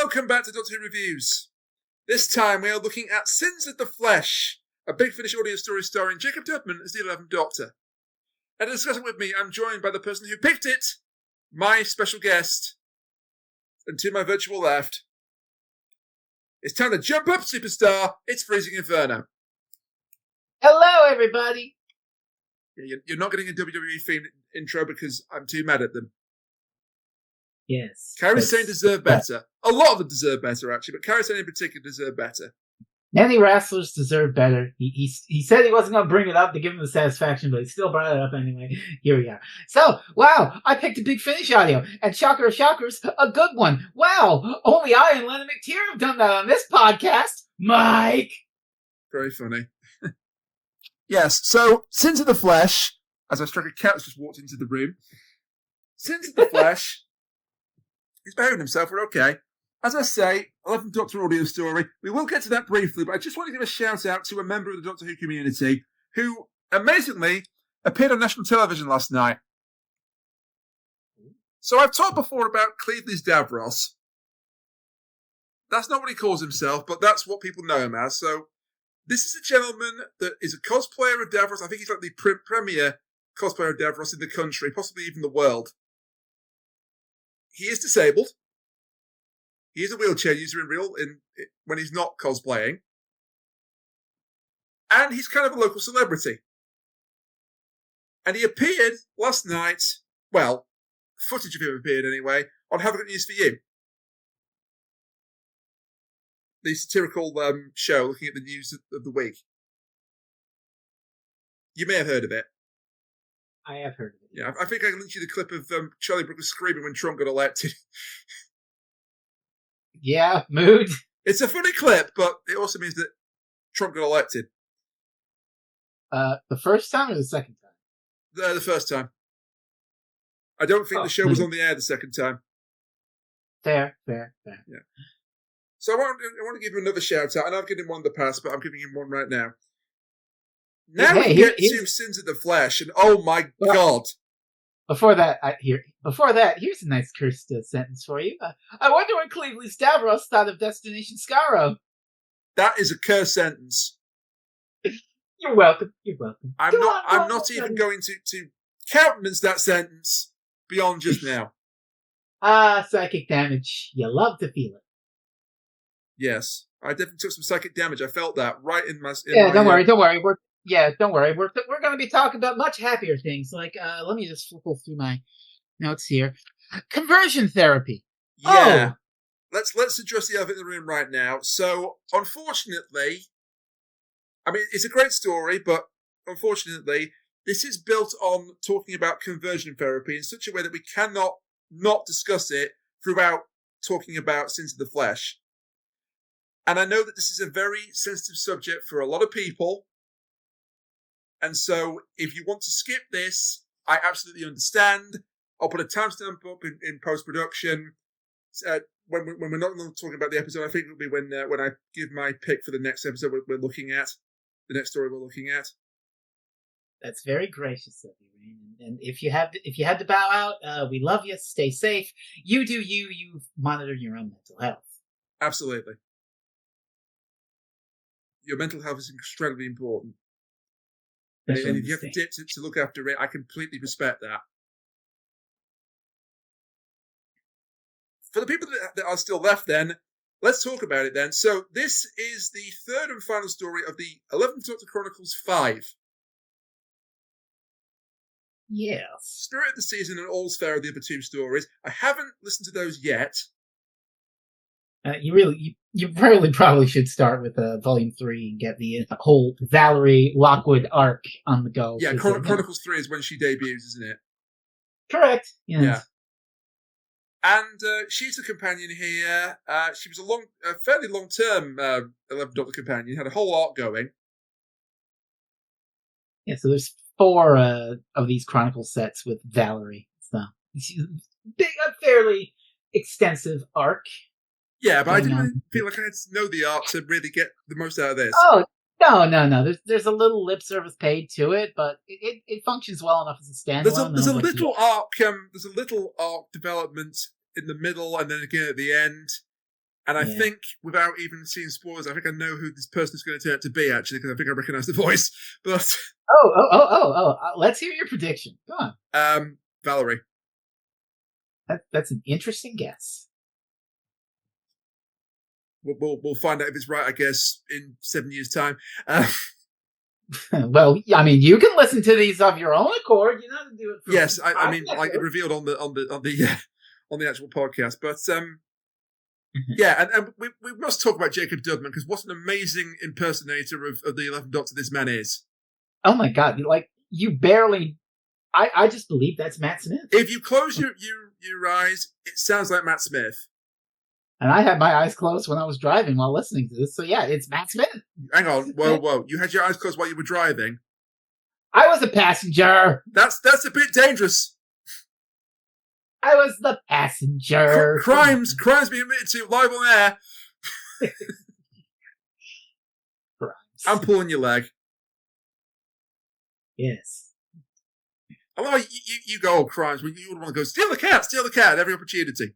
Welcome back to Doctor Who Reviews. This time we are looking at Sins of the Flesh, a Big Finish audio story starring Jacob Tubman as the 11th Doctor. And to discuss it with me, I'm joined by the person who picked it, my special guest. And to my virtual left, it's time to jump up, superstar. It's Freezing Inferno. Hello, everybody. Yeah, you're not getting a WWE themed intro because I'm too mad at them. Yes. Kairi Sane deserve better. A lot of them deserve better, actually, but Kairi Sane in particular deserve better. Many wrestlers deserve better. He said he wasn't going to bring it up to give him the satisfaction, but he still brought it up anyway. Here we are. So, wow, I picked a Big Finish audio, and shocker of shockers, a good one. Wow, only I and Lennon McTeer have done that on this podcast. Mike! Very funny. Yes, so, Sins of the Flesh, as I struck a cat that's just walked into the room. Sins of the Flesh... He's behaving himself, we're okay. As I say, 11th Doctor audio story. We will get to that briefly, but I just want to give a shout out to a member of the Doctor Who community who, amazingly, appeared on national television last night. So I've talked before about Cleveland's Davros. That's not what he calls himself, but that's what people know him as. So this is a gentleman that is a cosplayer of Davros. I think he's like the premier cosplayer of Davros in the country, possibly even the world. He is disabled. He is a wheelchair user when he's not cosplaying. And he's kind of a local celebrity. And he appeared last night, well, footage of him appeared anyway, on Have I Got News For You? The satirical show looking at the news of the week. You may have heard of it. I have heard of it. Yeah, I think I linked you the clip of Charlie Brooker screaming when Trump got elected. Yeah, mood. It's a funny clip, but it also means that Trump got elected. The first time or the second time? The first time. I don't think the show was on the air the second time. Fair. Yeah. So I want to give him another shout out. I know I've given him one in the past, but I'm giving him one right now. Now we get to Sins of the Flesh, and oh my god! Before that, here's a nice cursed sentence for you. I wonder what Cleveland Stavros thought of Destination Skaro. That is a cursed sentence. You're welcome. I'm not even going to countenance that sentence beyond just now. Psychic damage. You love to feel it. Yes, I definitely took some psychic damage. I felt that right in my. Don't worry. Don't worry. We're going to be talking about much happier things. Like, let me just flip through my notes here. Conversion therapy. Yeah. Oh. Let's address the elephant in the room right now. So, unfortunately, I mean, it's a great story, but unfortunately, this is built on talking about conversion therapy in such a way that we cannot not discuss it throughout talking about Sins of the Flesh. And I know that this is a very sensitive subject for a lot of people. And so, if you want to skip this, I absolutely understand. I'll put a timestamp up in post-production. When we're not talking about the episode, I think it'll be when I give my pick for the next episode we're looking at. The next story we're looking at. That's very gracious of you, Rain. And if you had to bow out, we love you. Stay safe. You do you. You monitor your own mental health. Absolutely. Your mental health is incredibly important. And if you have to dip to look after it, I completely respect that. For the people that are still left then, let's talk about it then. So this is the third and final story of the 11th Doctor Chronicles 5. Yes. Spirit of the Season and All's Fair are the other two stories. I haven't listened to those yet. You probably should start with Volume 3 and get the whole Valarie Lockwood arc on the go. Yeah, Chronicles 3 is when she debuts, isn't it? Correct. Yes. Yeah. And she's a companion here. She was a fairly long-term 11th Doctor companion. Had a whole arc going. Yeah, so there's 4 of these Chronicle sets with Valarie. So she's a fairly extensive arc. Yeah, but I didn't really feel like I had to know the arc to really get the most out of this. Oh, no. There's a little lip service paid to it, but it functions well enough as a standalone. There's a little arc. There's a little arc development in the middle, and then again at the end. And I think, without even seeing spoilers, I think I know who this person is going to turn out to be, actually, because I think I recognise the voice. But let's hear your prediction. Go on. Valarie. That's an interesting guess. We'll find out if it's right, I guess, in 7 years' time. Well, I mean, you can listen to these of your own accord. You know how to do it. Yes, I mean, like it revealed on the actual podcast. But yeah, and we must talk about Jacob Dudman, because what an amazing impersonator of the 11th Doctor this man is. Oh my God! Like, you barely. I just believe that's Matt Smith. If you close your eyes, it sounds like Matt Smith. And I had my eyes closed when I was driving while listening to this. So yeah, it's Matt Smith. Hang on, whoa! You had your eyes closed while you were driving. I was a passenger. That's a bit dangerous. I was the passenger. Crimes being admitted to live on air. Crimes. I'm pulling your leg. Yes. I love how you go, crimes, when you would want to go, steal the cat at every opportunity.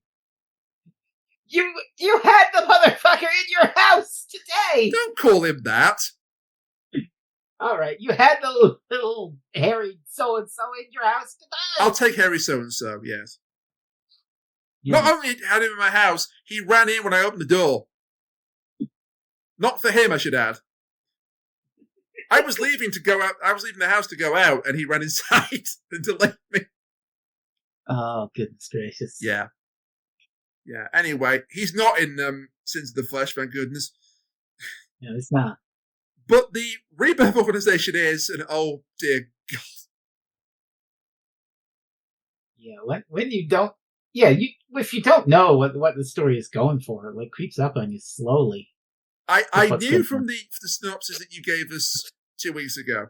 You had the motherfucker in your house today! Don't call him that. Alright, you had the little hairy so-and-so in your house today! I'll take hairy so-and-so, yes. Yes. Not only had him in my house, he ran in when I opened the door. Not for him, I should add. I was leaving the house to go out, and he ran inside and delayed me. Oh, goodness gracious. Yeah. Yeah, anyway, he's not in Sins of the Flesh, thank goodness. No, it's not. But the Rebirth Organisation is, and oh dear God. Yeah, when you don't... Yeah, if you don't know what the story is going for, it like creeps up on you slowly. I knew from the synopsis that you gave us 2 weeks ago.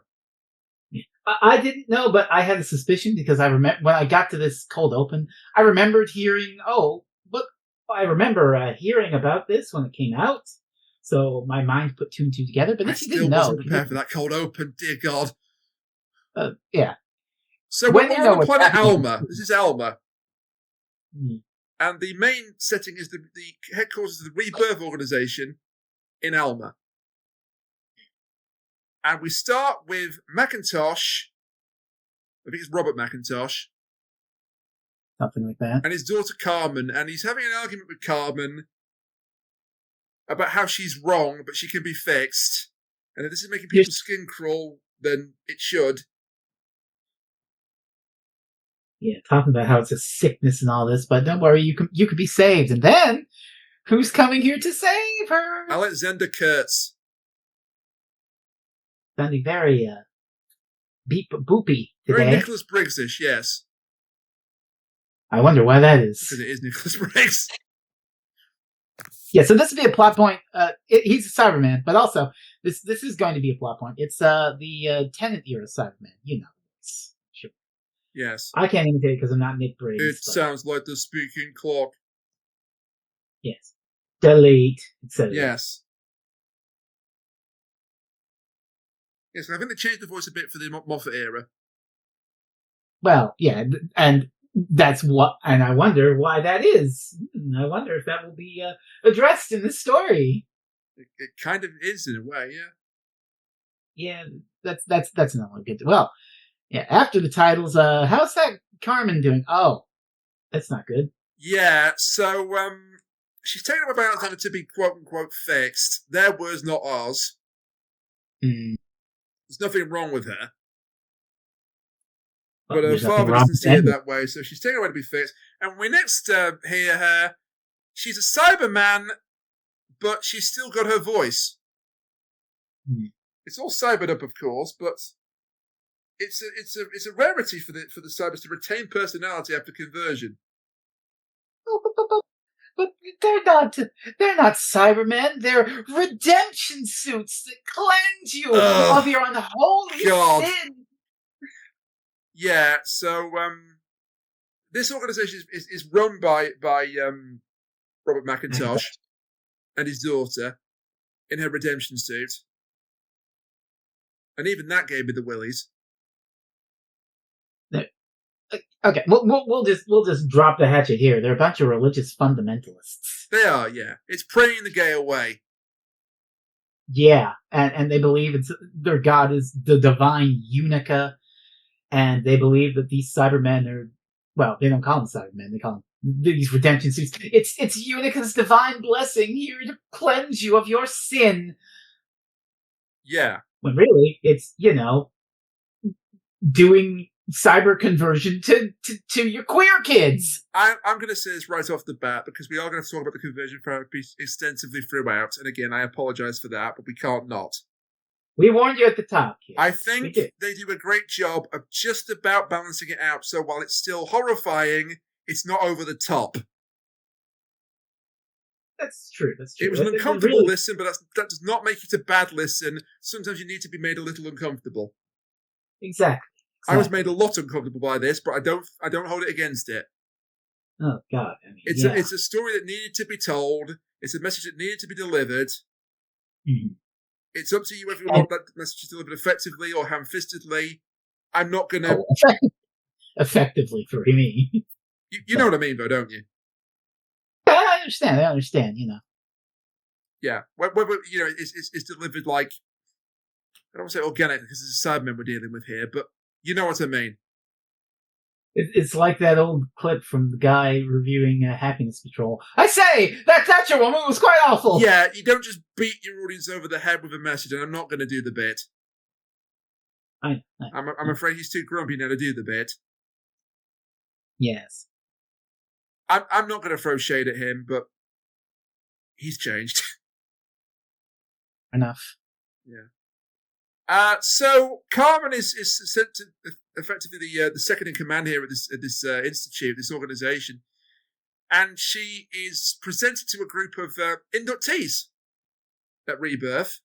I didn't know, but I had a suspicion, because I remember when I got to this cold open, I remembered hearing, I remember hearing about this when it came out, so my mind put two and two together. But this you didn't know. I wasn't prepared for that cold open. Dear God. Yeah. So we're on the planet Alma. This is Alma, and the main setting is the headquarters of the Rebirth Organisation in Alma. And we start with Macintosh. I think it's Robert Macintosh. Something like that. And his daughter Carmen, and he's having an argument with Carmen about how she's wrong, but she can be fixed. And if this is making people's skin crawl, then it should. Yeah, talking about how it's a sickness and all this, but don't worry, you could be saved. And then, who's coming here to save her? Alexander Kurtz. Sounding very boopy today. Very Nicholas Briggs-ish, yes. I wonder why that is. Because it is Nicholas Briggs. Yeah, so this would be a plot point. He's a Cyberman, but also this is going to be a plot point. It's the Tennant era Cyberman. You know this. Sure. Yes. I can't imitate it because I'm not Nick Briggs. It sounds like the speaking clock. Yes. Delete, etc. Yes. Yes, I think they changed the voice a bit for the Moffat era. Well, yeah, and that's what, and I wonder why that is. I wonder if that will be addressed in the story. It kind of is in a way, yeah. Yeah, that's not good. Well, yeah. After the titles, how's that Carmen doing? Oh, that's not good. Yeah. So she's taken up about Alexander to be quote unquote fixed. Their words, not ours. There's nothing wrong with her. But her father doesn't see it that way, so she's taken away to be fixed. And when we next hear her, she's a Cyberman, but she's still got her voice. It's all cybered up, of course, but it's a rarity for the Cybers to retain personality after conversion. But they're not Cybermen. They're redemption suits that cleanse you of your unholy sin. Yeah, so this organisation is run by Robert Macintosh and his daughter in her redemption suit, and even that gave me the willies. Okay, we'll just drop the hatchet here. They're a bunch of religious fundamentalists. They are, yeah. It's praying the gay away. Yeah, and they believe their god is the divine Unica, and they believe that these Cybermen are, well, they don't call them Cybermen, they call them these redemption suits. It's Unica's divine blessing here to cleanse you of your sin. Yeah. When really, it's, doing cyber conversion to your queer kids. I'm going to say this right off the bat, because we are going to talk about the conversion therapy extensively throughout, and again, I apologize for that, but we can't not. We warned you at the top, kids. I think they do a great job of just about balancing it out, so while it's still horrifying, it's not over the top. That's true. It was an uncomfortable listen, but that does not make it a bad listen. Sometimes you need to be made a little uncomfortable. Exactly. I was made a lot uncomfortable by this, but I don't hold it against it. Oh God! I mean, it's a story that needed to be told. It's a message that needed to be delivered. Mm-hmm. It's up to you whether you want that message delivered effectively or ham-fistedly. I'm not going to... effectively, for me. You know what I mean, though, don't you? Yeah, I understand, Yeah. Whether, it's delivered like... I don't want to say organic, because it's a Cyberman we're dealing with here, but you know what I mean. It's like that old clip from the guy reviewing Happiness Patrol. I say, that Thatcher woman was quite awful. Yeah, you don't just beat your audience over the head with a message, and I'm not going to do the bit. I'm afraid he's too grumpy now to do the bit. Yes. I'm not going to throw shade at him, but he's changed. Enough. Yeah. So Carmen is sent to effectively the second in command here at this institute, this organization, and she is presented to a group of inductees at Rebirth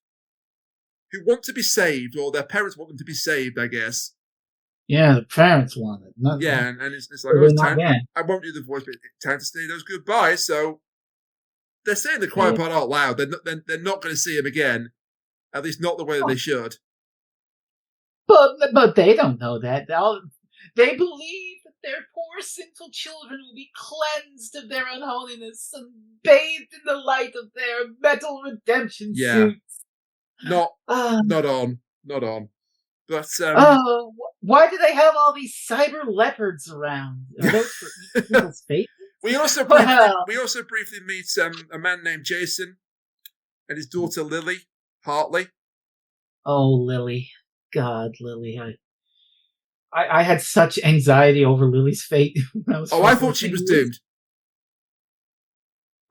who want to be saved, or their parents want them to be saved, I guess. Yeah, the parents want it. And it's like, it's time. I won't do the voice, but it's time to say those goodbyes. So they're saying the quiet part out loud. They're not going to see him again, at least not the way that they should. But they don't know that. They believe that their poor sinful children will be cleansed of their unholiness and bathed in the light of their metal redemption suits. Not on. But why do they have all these cyber leopards around? Are those for people's faces? We also briefly meet a man named Jason and his daughter Lily Hartley. Oh, Lily. God, Lily. I had such anxiety over Lily's fate. I thought she was doomed.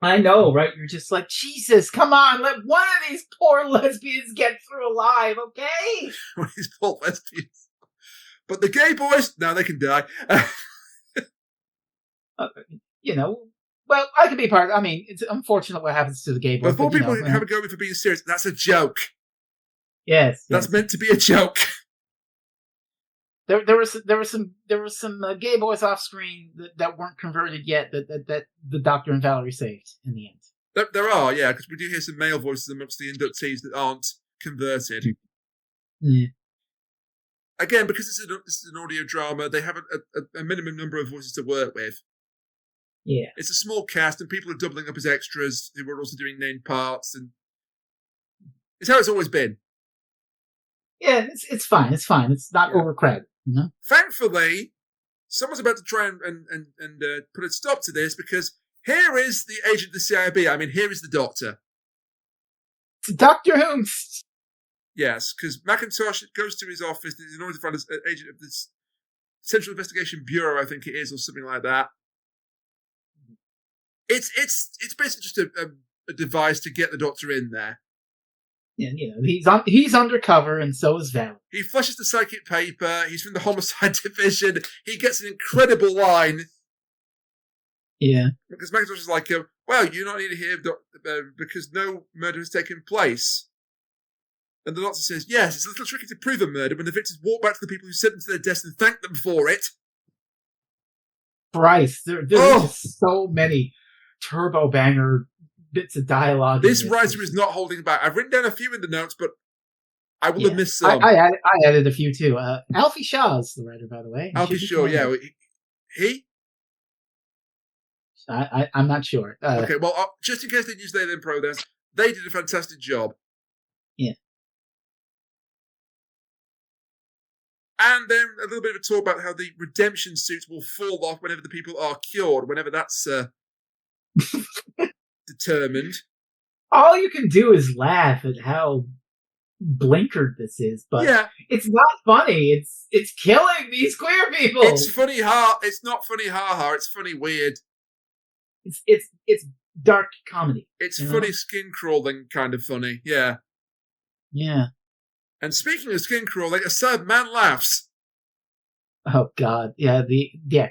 I know, right? You're just like, Jesus, come on, let one of these poor lesbians get through alive, okay? One of these poor lesbians. But the gay boys, now they can die. Well, I can be part of it. I mean, it's unfortunate what happens to the gay boys. Before people have a go at me for being serious, that's a joke. Yes, that's meant to be a joke. There were some gay boys off screen that weren't converted yet that the Doctor and Valarie saved in the end. There are, yeah, because we do hear some male voices amongst the inductees that aren't converted. Yeah. Again, because this is an audio drama, they have a minimum number of voices to work with. Yeah, it's a small cast, and people are doubling up as extras who are also doing named parts, and it's how it's always been. Yeah, it's fine. It's fine. It's not overcrowded. Thankfully, someone's about to try and put a stop to this, because here is the agent of the CIB. I mean, here is the Doctor. It's Dr. Holmes. Yes, because McIntosh goes to his office in order to find an agent of this Central Investigation Bureau, I think it is, or something like that. It's basically just a device to get the Doctor in there. And he's undercover, and so is Val. He flushes the psychic paper. He's from the homicide division. He gets an incredible line. Yeah, because McIntosh is like, "Well, you're not needed here because no murder has taken place." And the Doctor says, "Yes, it's a little tricky to prove a murder when the victims walk back to the people who sent them to their deaths and thank them for it." Christ, there's just so many turbo banger bits of dialogue. This writer is not holding back. I've written down a few in the notes, but I will have missed some. I added a few too. Alfie Shaw's the writer, by the way. Alfie Shaw, yeah. He? I'm not sure. Okay, well, just in case they use they them pronouns, they did a fantastic job. Yeah. And then a little bit of a talk about how the redemption suits will fall off whenever the people are cured, whenever that's determined. All you can do is laugh at how blinkered this is, but it's not funny. It's killing these queer people. It's funny it's not funny it's funny weird. It's dark comedy. It's funny skin crawling kind of funny, yeah. Yeah. And speaking of skin crawling, a sad man laughs. Oh God, yeah.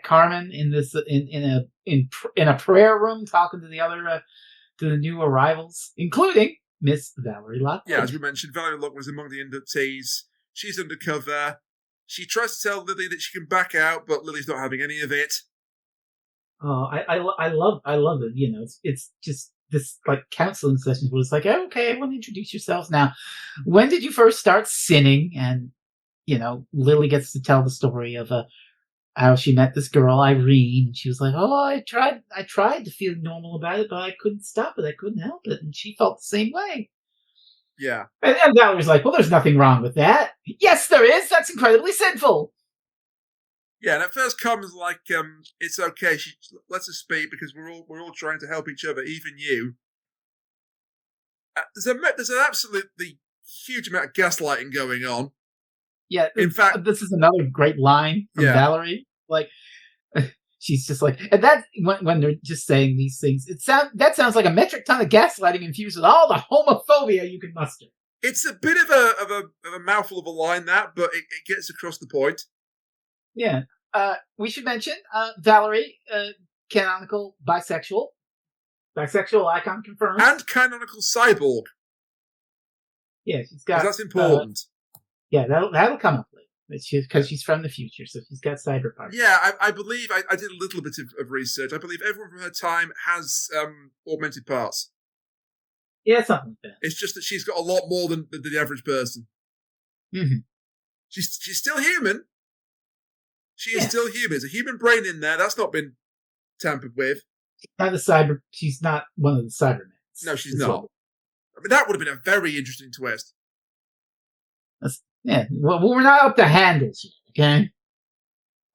Carmen in this in a prayer room talking to the other to the new arrivals, including Miss Valarie Lockwood. Yeah, as we mentioned, Valarie Lockwood was among the inductees. She's undercover. She tries to tell Lily that she can back out, but Lily's not having any of it. Oh, I love it. You know, it's just this like counseling session where it's like, okay, everyone introduce yourselves now. When did you first start sinning? And Lily gets to tell the story of how she met this girl Irene, and she was like, "Oh, I tried to feel normal about it, but I couldn't stop it. I couldn't help it." And she felt the same way. Yeah. And Valerie's like, "Well, there's nothing wrong with that." Yes, there is. That's incredibly sinful. Yeah, and at first Carmen's like, "It's okay. She lets us speak because we're all trying to help each other, even you." There's an absolutely huge amount of gaslighting going on. Yeah, in fact, this is another great line from Valarie. Like, she's just like, and that when they're just saying these things, that sounds like a metric ton of gaslighting infused with all the homophobia you can muster. It's a bit of a mouthful of a line, that, but it gets across the point. Yeah. We should mention Valarie, canonical bisexual icon confirmed, and canonical cyborg. Yeah, she's got. That's important. Yeah, that'll come up later. Because she's from the future, so she's got cyber parts. Yeah, I believe I did a little bit of research. I believe everyone from her time has augmented parts. Yeah, something like that. It's just that she's got a lot more than the average person. Mm-hmm. She's still human. She is still human. There's a human brain in there. That's not been tampered with. She's not one of the Cybermen. No, she's not. I mean, that would have been a very interesting twist. Well, we're not up to handles yet, okay?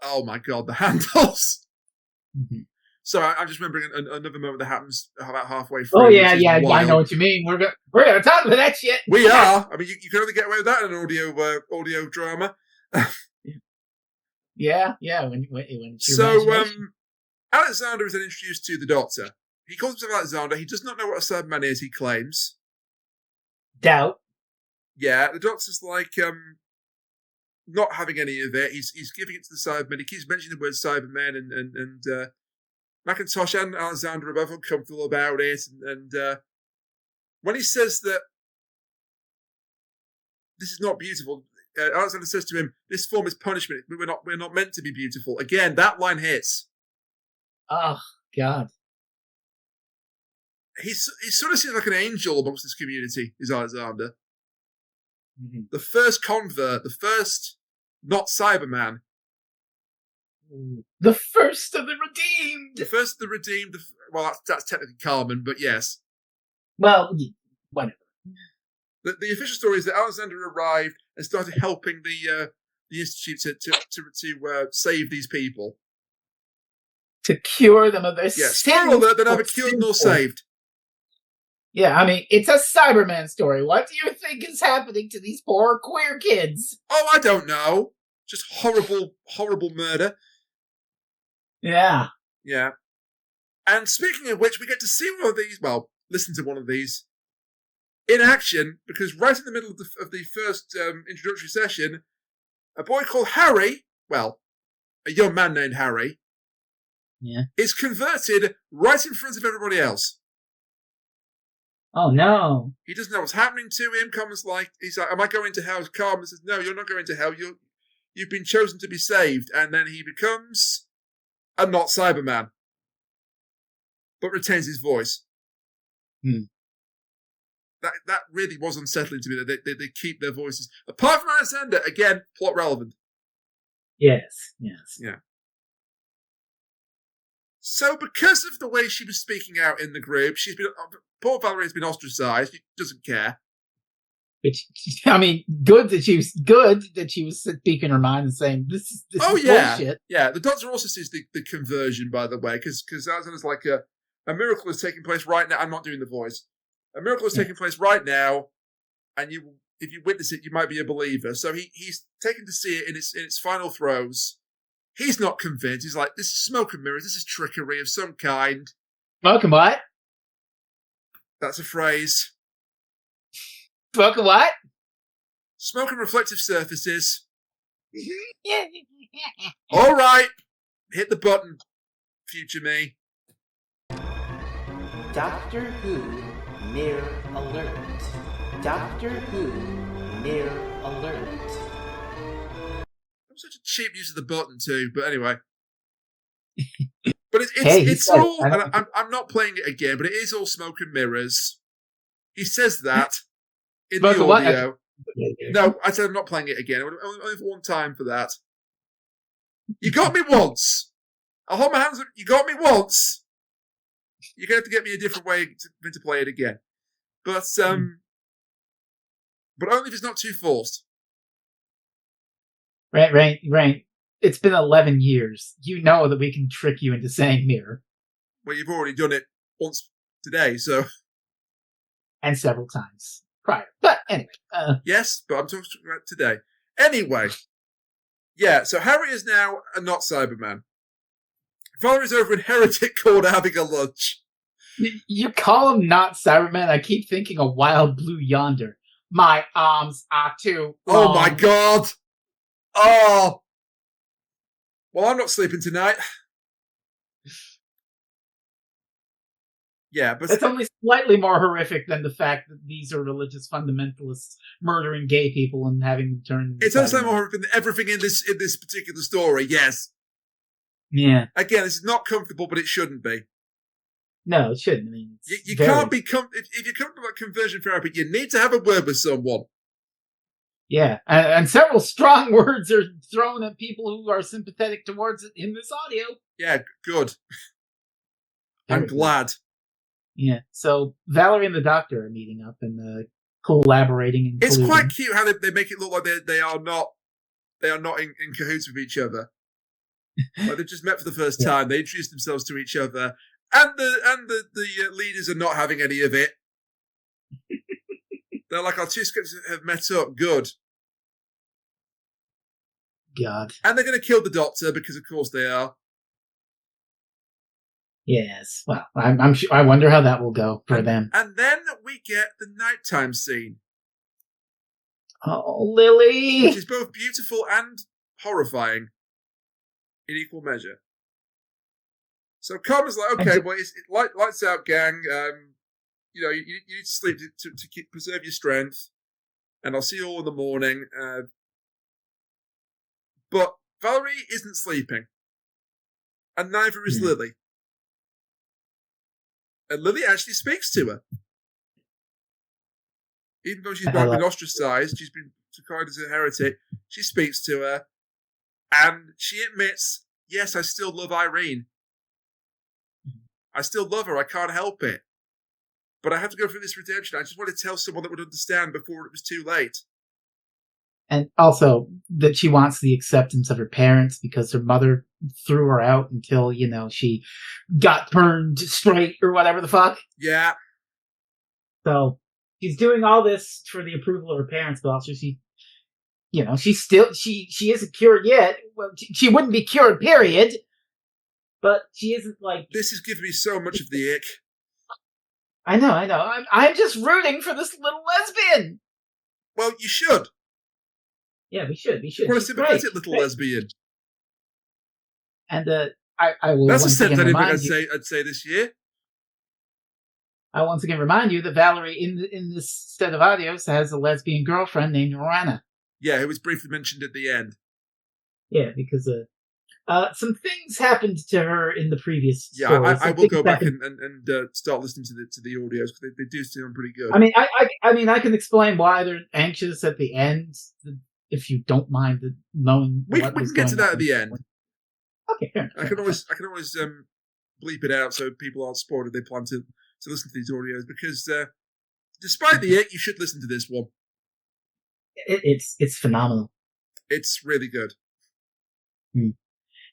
Oh my God, the handles! Mm-hmm. So I'm just remembering another moment that happens about halfway through. Oh yeah, I know what you mean. We're gonna talk about that shit. We are. I mean, you can only get away with that in an audio drama. Yeah. When it's so Alexander is then introduced to the Doctor. He calls himself Alexander. He does not know what a Cyberman is. He claims. Doubt. Yeah, the Doctor's like not having any of it. He's giving it to the Cybermen. He keeps mentioning the word Cybermen, and Macintosh and Alexander are both uncomfortable about it. And when he says that this is not beautiful, Alexander says to him, "This form is punishment. We're not meant to be beautiful." Again, that line hits. Oh God. He sort of seems like an angel amongst this community, is Alexander. Mm-hmm. The first convert, the first not Cyberman. The first of the redeemed. The first of the redeemed. Well, that's technically Carmen, but yes. Well, whatever. The official story is that Alexander arrived and started helping the Institute to save these people. To cure them of their sins. Spoiler alert, they're neither cured nor saved. Yeah, I mean, it's a Cyberman story. What do you think is happening to these poor queer kids? Oh, I don't know. Just horrible, horrible murder. Yeah. Yeah. And speaking of which, we get to see one of these, well, listen to one of these in action, because right in the middle of the first introductory session, a boy called Harry, well, a young man named Harry, is converted right in front of everybody else. Oh, no. He doesn't know what's happening to him. Carmen's like, he's like, "Am I going to hell?" Carmen says, "No, you're not going to hell. You've been chosen to be saved." And then he becomes a not Cyberman, but retains his voice. That really was unsettling to me, that they keep their voices. Apart from Alexander, again, plot relevant. Yes. Yeah. So because of the way she was speaking out in the group, poor Valarie has been ostracized. She doesn't care. Which, I mean, good that she was speaking her mind and saying this is bullshit. Yeah. The Doctor also sees the conversion, by the way, because Alexander's like a miracle is taking place right now. I'm not doing the voice. A miracle is taking place right now, and if you witness it, you might be a believer. So he's taken to see it in its final throes. He's not convinced. He's like, this is smoke and mirrors. This is trickery of some kind. Smoke and what? That's a phrase. Smoke and what? Smoke and reflective surfaces. All right. Hit the button, future me. Doctor Who Mirror Alert. Doctor Who Mirror Alert. Such a cheap use of the button too, but anyway. But it's all. And I'm not playing it again, but it is all smoke and mirrors. He says that in the audio. No, I said I'm not playing it again. Only for one time for that. You got me once. I'll hold my hands up. You got me once. You're gonna have to get me a different way to play it again. But only if it's not too forced. Right. It's been 11 years. You know that we can trick you into saying mirror. Well, you've already done it once today, so. And several times prior. But anyway. Yes, but I'm talking about today. Anyway. Yeah, so Harry is now a not Cyberman. Valerie's over in Heretic Corner having a lunch. You call him not Cyberman, I keep thinking of Wild Blue Yonder. My arms are too long. Oh my god! Oh! Well, I'm not sleeping tonight. Yeah, but... It's only slightly more horrific than the fact that these are religious fundamentalists murdering gay people and having them turn... It's also more horrific than everything in this particular story, yes. Yeah. Again, this is not comfortable, but it shouldn't be. No, it shouldn't. I mean, you can't be... If you're comfortable about conversion therapy, you need to have a word with someone. Yeah, and several strong words are thrown at people who are sympathetic towards it in this audio. Yeah, good. I'm glad. Yeah, so Valarie and the Doctor are meeting up and collaborating. And it's quite cute how they make it look like they are not in cahoots with each other. Like they've just met for the first time. They introduce themselves to each other, and the leaders are not having any of it. They're like, our two scripts have met up. Good. God. And they're going to kill the Doctor because, of course, they are. Yes. Well, I'm sure. I wonder how that will go for them. And then we get the nighttime scene. Oh, Lily! Which is both beautiful and horrifying in equal measure. So Carmen's like, okay, well, it's lights out, gang. You need to sleep to preserve your strength, and I'll see you all in the morning. But Valarie isn't sleeping, and neither is Lily. And Lily actually speaks to her. Even though she's been ostracized, she's been declared as a heretic, she speaks to her, and she admits, yes, I still love Irene. I still love her, I can't help it. But I have to go through this redemption. I just want to tell someone that would understand before it was too late. And also that she wants the acceptance of her parents because her mother threw her out until, she got burned straight or whatever the fuck. Yeah. So she's doing all this for the approval of her parents, but also she isn't cured yet. Well, she wouldn't be cured, period. But she isn't like... This has given me so much of the ick. I know. I'm just rooting for this little lesbian. Well, you should. Yeah, we should. What a sympathetic little lesbian. And I will. That's a sentence I'd say this year. I once again remind you that Valarie in this set of audios has a lesbian girlfriend named Rana. Yeah, who was briefly mentioned at the end. Yeah, because some things happened to her in the previous. Yeah, stories. I will go back and start listening to the audios because they do sound pretty good. I mean, I can explain why they're anxious at the end if you don't mind knowing. We can get to that at the end. Okay, fair enough. I can always bleep it out so people aren't spoiled if they plan to listen to these audios, because despite the ick, you should listen to this one. It's phenomenal. It's really good.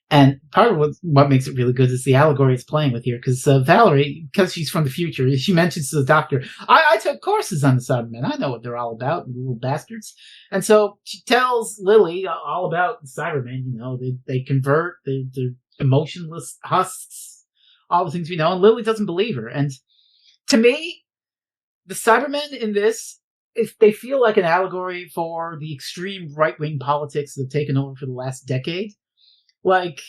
And part of what makes it really good is the allegory it's playing with here, because Valarie, because she's from the future, she mentions to the Doctor, I took courses on the Cybermen. I know what they're all about, little bastards. And so she tells Lily all about the Cybermen. You know, they convert, they're emotionless husks, all the things we know. And Lily doesn't believe her. And to me, the Cybermen in this, if they feel like an allegory for the extreme right-wing politics that have taken over for the last decade. Like,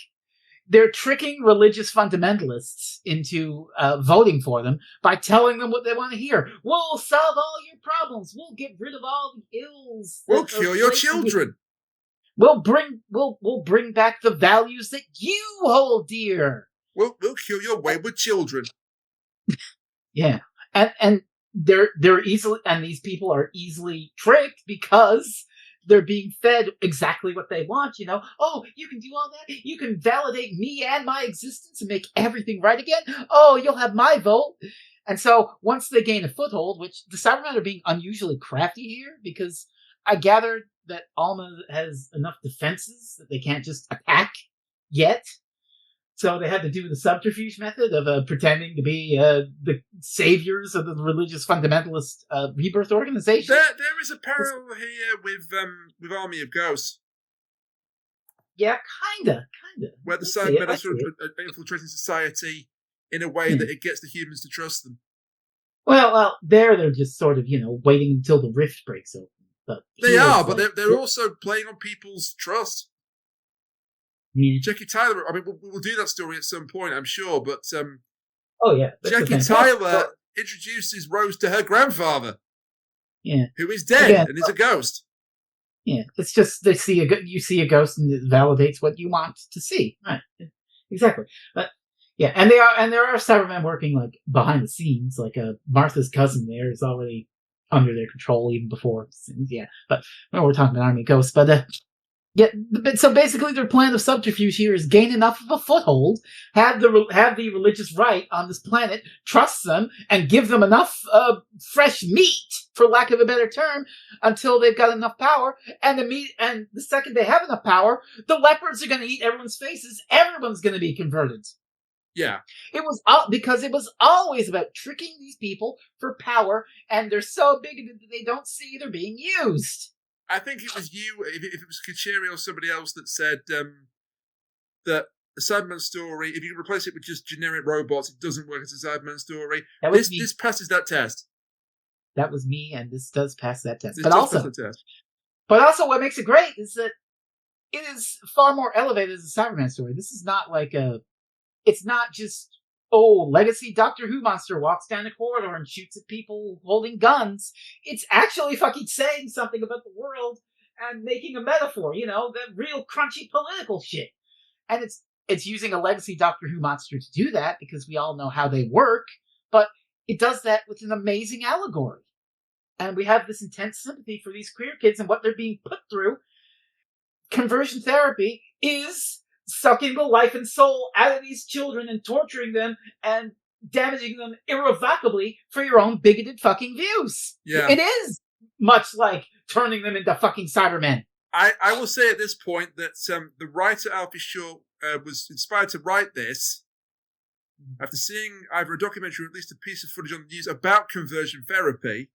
they're tricking religious fundamentalists into voting for them by telling them what they want to hear. We'll solve all your problems. We'll get rid of all the ills. We'll cure your children. We'll bring back the values that you hold dear. We'll cure your wayward children. Yeah, and they're easily, and these people are easily tricked because they're being fed exactly what they want, you know. Oh, you can do all that? You can validate me and my existence and make everything right again? Oh, you'll have my vote. And so once they gain a foothold, which the Cybermen are being unusually crafty here, because I gather that Alma has enough defenses that they can't just attack yet. So they had to do the subterfuge method of pretending to be the saviors of the religious fundamentalist Rebirth Organization. There is a parallel here with Army of Ghosts. Yeah, kinda. Where the Cybermen are sort of infiltrating society in a way that it gets the humans to trust them. Well, they're just sort of, you know, waiting until the rift breaks open. But they're also playing on people's trust. Yeah. Jackie Tyler, I mean, we'll do that story at some point, I'm sure, but oh yeah, Jackie Tyler introduces Rose to her grandfather, who is dead and is a ghost. Yeah, it's just you see a ghost and it validates what you want to see, right? Exactly, but yeah, and there are Cybermen working like behind the scenes, like Martha's cousin there is already under their control even before, but we're talking about Army Ghosts, but. Yeah, so basically their plan of subterfuge here is gain enough of a foothold, have the religious right on this planet, trust them, and give them enough fresh meat, for lack of a better term, until they've got enough power. And the second they have enough power, the leopards are going to eat everyone's faces. Everyone's going to be converted. Yeah, because it was always about tricking these people for power, and they're so bigoted that they don't see they're being used. I think it was you, if it was Kachiri or somebody else that said that a Cyberman story, if you replace it with just generic robots, it doesn't work as a Cyberman story. This passes that test. That was me, and this does pass that test. But also what makes it great is that it is far more elevated as a Cyberman story. This is not like it's not just, legacy Doctor Who monster walks down a corridor and shoots at people holding guns. It's actually fucking saying something about the world and making a metaphor, you know, the real crunchy political shit. And it's using a legacy Doctor Who monster to do that because we all know how they work, but it does that with an amazing allegory. And we have this intense sympathy for these queer kids and what they're being put through. Conversion therapy is sucking the life and soul out of these children and torturing them and damaging them irrevocably for your own bigoted fucking views. Yeah. It is much like turning them into fucking Cybermen. I will say at this point that the writer Alfie Shaw was inspired to write this after seeing either a documentary or at least a piece of footage on the news about conversion therapy.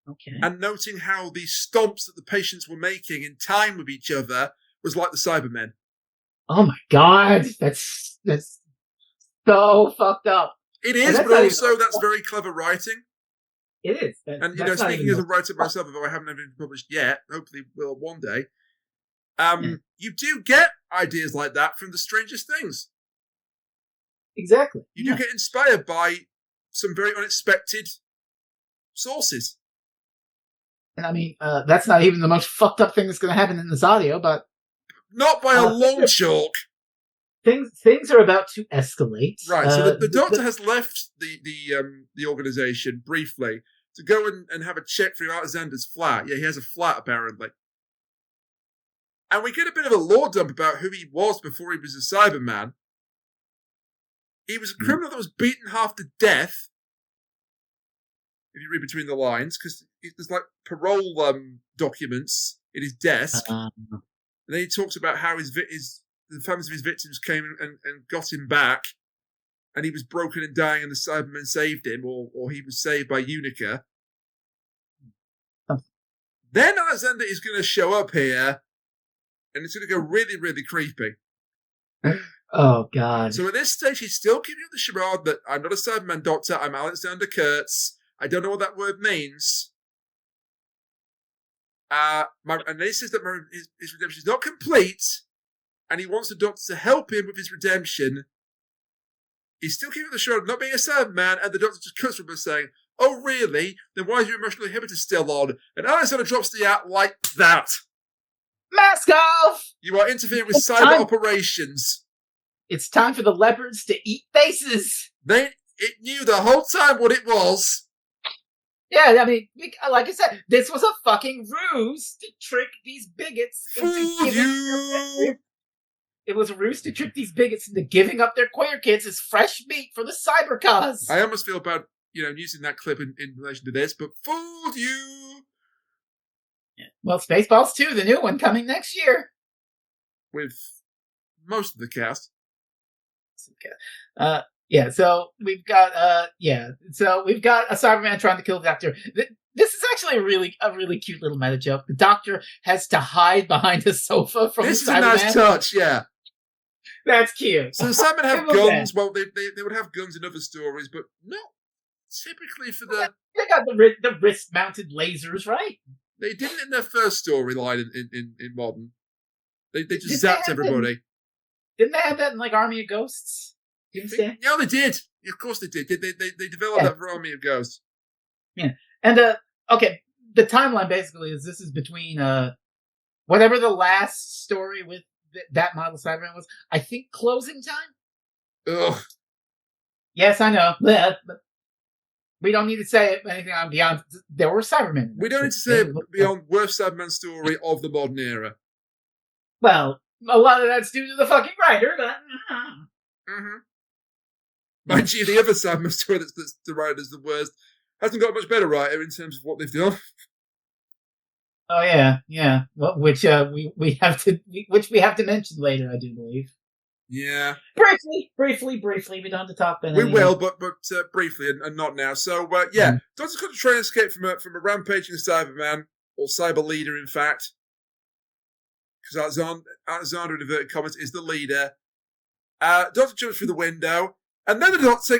Okay. And noting how the stomps that the patients were making in time with each other was like the Cybermen. Oh my god, that's so fucked up. It is, but also that's very clever writing. It is. And, you know, speaking as a writer myself, although I haven't had anything published yet, hopefully will one day, you do get ideas like that from the strangest things. Exactly. You do get inspired by some very unexpected sources. And I mean, that's not even the most fucked up thing that's going to happen in this audio, but... Not by a long chalk. Things are about to escalate. Right, so the Doctor has left the organisation briefly to go and have a check through Alexander's flat. Yeah, he has a flat, apparently. And we get a bit of a lore dump about who he was before he was a Cyberman. he was a criminal that was beaten half to death. If you read between the lines, because there's like parole documents in his desk, and then he talks about how the families of his victims came and got him back, and he was broken and dying, and the Cybermen saved him, or he was saved by Unica. Then Alexander is going to show up here, and it's going to go really, really creepy. Oh, God. So at this stage, he's still keeping up the charade that I'm not a Cyberman doctor, I'm Alexander Kurtz. I don't know what that word means. And he says that his redemption is not complete, and he wants the doctor to help him with his redemption. He's still keeping the charade of not being a Cyberman, and the doctor just cuts from him saying, "Oh, really? Then why is your emotional inhibitor still on?" And Alexander drops the out like that. Mask off! You are interfering with cyber operations. It's time for the leopards to eat faces. It knew the whole time what it was. Yeah, I mean, like I said, this was a fucking ruse to trick these bigots Fool you! It was a ruse to trick these bigots into giving up their queer kids as fresh meat for the cyber cause. I almost feel bad, using that clip in relation to this, but fooled you! Yeah. Well, Spaceballs 2, the new one, coming next year. With most of the cast. So we've got a Cyberman trying to kill the Doctor. This is actually a really cute little meta joke. The Doctor has to hide behind a sofa from the Cyberman. This is a nice touch, yeah. That's cute. So the Cybermen have guns. Well, they would have guns in other stories, but not typically for the... They got the wrist-mounted lasers, right? They didn't in their first storyline in Modern. They just zapped everybody. Didn't they have that in, like, Army of Ghosts? No, they did. Of course they did. They developed that for Army of Ghosts. Yeah. And, okay, the timeline basically is this is between, whatever the last story with that model Cyberman was. I think closing time? Ugh. Yes, I know. But we don't need to say anything on beyond. There were Cybermen. We don't need to say beyond worst Cyberman story of the modern era. Well, a lot of that's due to the fucking writer, but... Mm-hmm. Mind you, the other Cyberman story that's the writer's the worst hasn't got a much better writer in terms of what they've done. Oh yeah. Well, which we have to mention later, I do believe. Yeah. Briefly. We don't have to talk about it. We will, but briefly and not now. So yeah, Doctor's got to try and escape from a rampaging Cyberman, or Cyber Leader, in fact, because Alexander in inverted commas is the leader. Doctor jumps through the window, and then the Doctor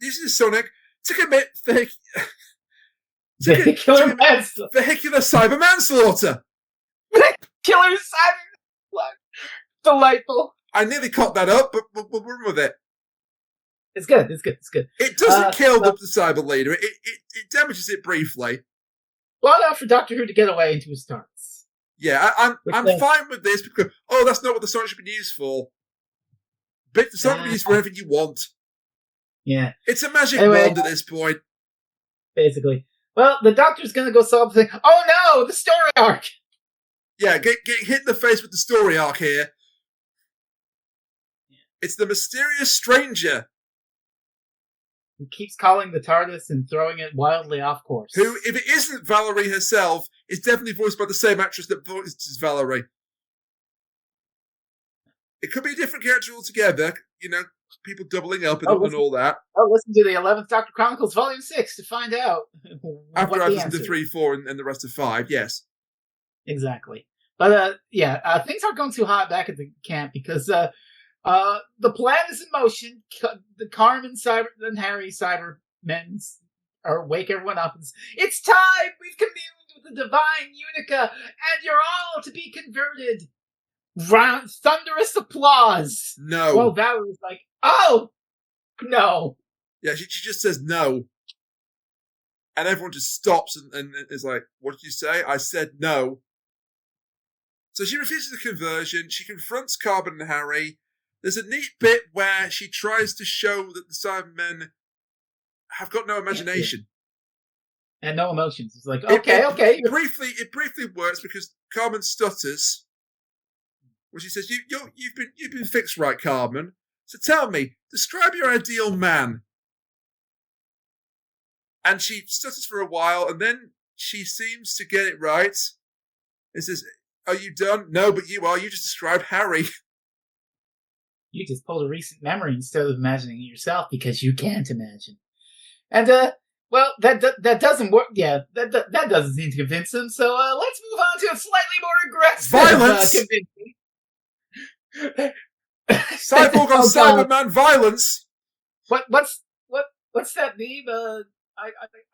uses Sonic to commit vehicular Cyberman-slaughter. Vehicular Cyberman-slaughter. Delightful. I nearly caught that up, but we'll run with it. It's good. It doesn't kill the Cyber Leader. It damages it briefly. Long enough for Doctor Who to get away into his starts. Yeah, I'm fine with this because that's not what the Sonic should be used for. But the Sonic can be used for anything you want. Yeah. It's a magic wand at this point. Basically. Well, the Doctor's going to go solve the thing. Oh no, the story arc! Yeah, get hit in the face with the story arc here. Yeah. It's the mysterious stranger. Who keeps calling the TARDIS and throwing it wildly off course. Who, if it isn't Valarie herself, is definitely voiced by the same actress that voices Valarie. It could be a different character altogether, people doubling up and all that. Oh, listen to the 11th Doctor Chronicles Volume 6 to find out. After I've listened to 3, 4, and the rest of 5, yes. Exactly. But, things aren't going too hot back at the camp because the plan is in motion. The Carmen and Harry Cybermen wake everyone up. It's time! We've communed with the divine Unica, and you're all to be converted. Round thunderous applause. No. Well, Valerie's like, oh, no. Yeah, she just says no. And everyone just stops and is like, what did you say? I said no. So she refuses the conversion. She confronts Carbon and Harry. There's a neat bit where she tries to show that the Cybermen have got no imagination. Yeah. And no emotions. It's like, okay. It briefly works because Carmen stutters. Well, she says, "You've been fixed right, Carmen." So tell me, describe your ideal man. And she stutters for a while, and then she seems to get it right. It says, are you done? No, but you are. You just described Harry. You just pulled a recent memory instead of imagining it yourself because you can't imagine. And, well, that doesn't work. Yeah, that doesn't seem to convince him. So, let's move on to a slightly more aggressive violence. Cyborg on Cyberman violence. What's that meme?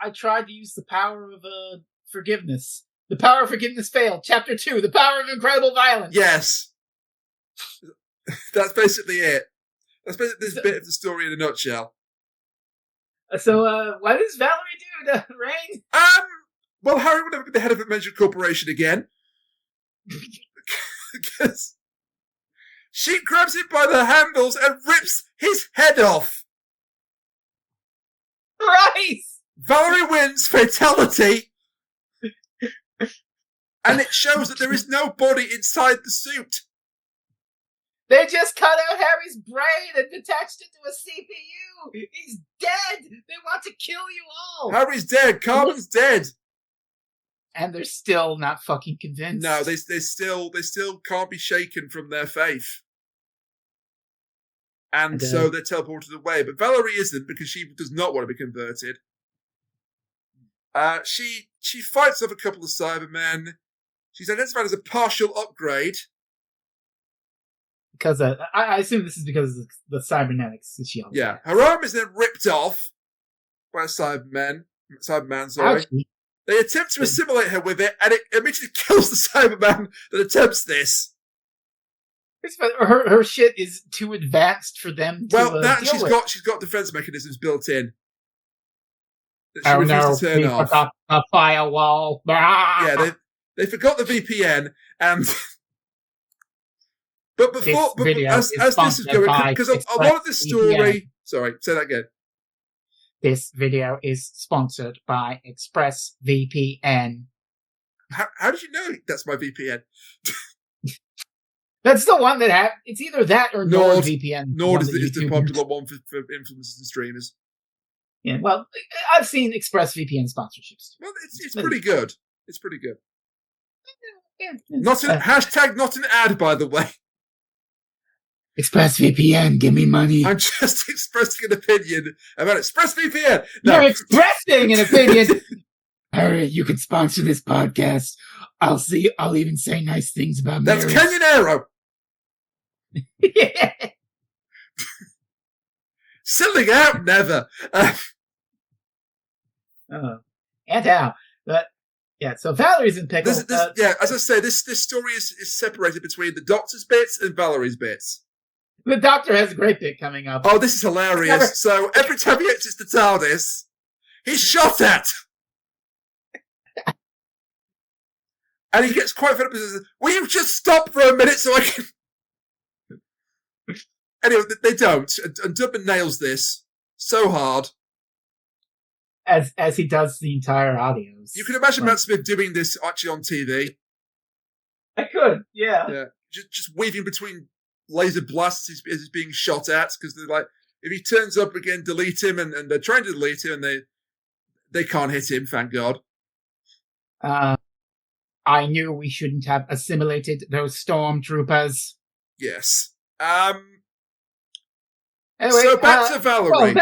I tried to use the power of forgiveness. The power of forgiveness failed. Chapter 2, the power of incredible violence. Yes. That's basically it. That's basically this bit of the story in a nutshell. So, what does Valarie do to Rain? Well, Harry would never be the head of a major corporation again. Because she grabs him by the handles and rips his head off. Right! Valarie wins fatality. And it shows that there is no body inside the suit. They just cut out Harry's brain and attached it to a CPU. He's dead. They want to kill you all. Harry's dead. Carmen's dead. And they're still not fucking convinced. No, they still can't be shaken from their faith. And so they're teleported away. But Valarie isn't, because she does not want to be converted. She fights off a couple of Cybermen. She's identified as a partial upgrade. Because I assume this is because of the cybernetics that she has. Yeah, her arm is then ripped off by a Cyberman. Sorry. Ouchie. They attempt to assimilate her with it, and it immediately kills the Cyberman that attempts this. Her shit is too advanced for them to deal with. She's got defense mechanisms built in that she refuses to turn off. Forgot a firewall. Yeah, they forgot the VPN, and but as this is going, because a lot of this story. VPN. Sorry, say that again. This video is sponsored by ExpressVPN. How did you know that's my VPN? That's the one that it's either that or NordVPN. Nord is the popular one for influencers and streamers. Yeah, well, I've seen ExpressVPN sponsorships. Well, it's pretty good. It's pretty good. Yeah, not an ad, by the way. ExpressVPN, give me money. I'm just expressing an opinion about ExpressVPN. No. You're expressing an opinion. Harry, you can sponsor this podcast. I'll even say nice things about That's marriage. Kenyan Arrow. Yeah. Selling out, never. And how? But yeah, so Valerie's in pickle. As I say, this story is separated between the Doctor's bits and Valerie's bits. The Doctor has a great bit coming up. Oh, this is hilarious. So every time he enters the TARDIS, he's shot at. And he gets quite fed up and says, will you just stop for a minute so I can... Anyway, they don't. And Dubman nails this so hard. As he does the entire audios. You can imagine Matt Smith doing this actually on TV. I could, yeah. Yeah, just weaving between laser blasts as he's being shot at, because they're like, if he turns up again, delete him, and they're trying to delete him, and they can't hit him, thank God. I knew we shouldn't have assimilated those stormtroopers. Yes. Anyway, so back to Valarie. Well,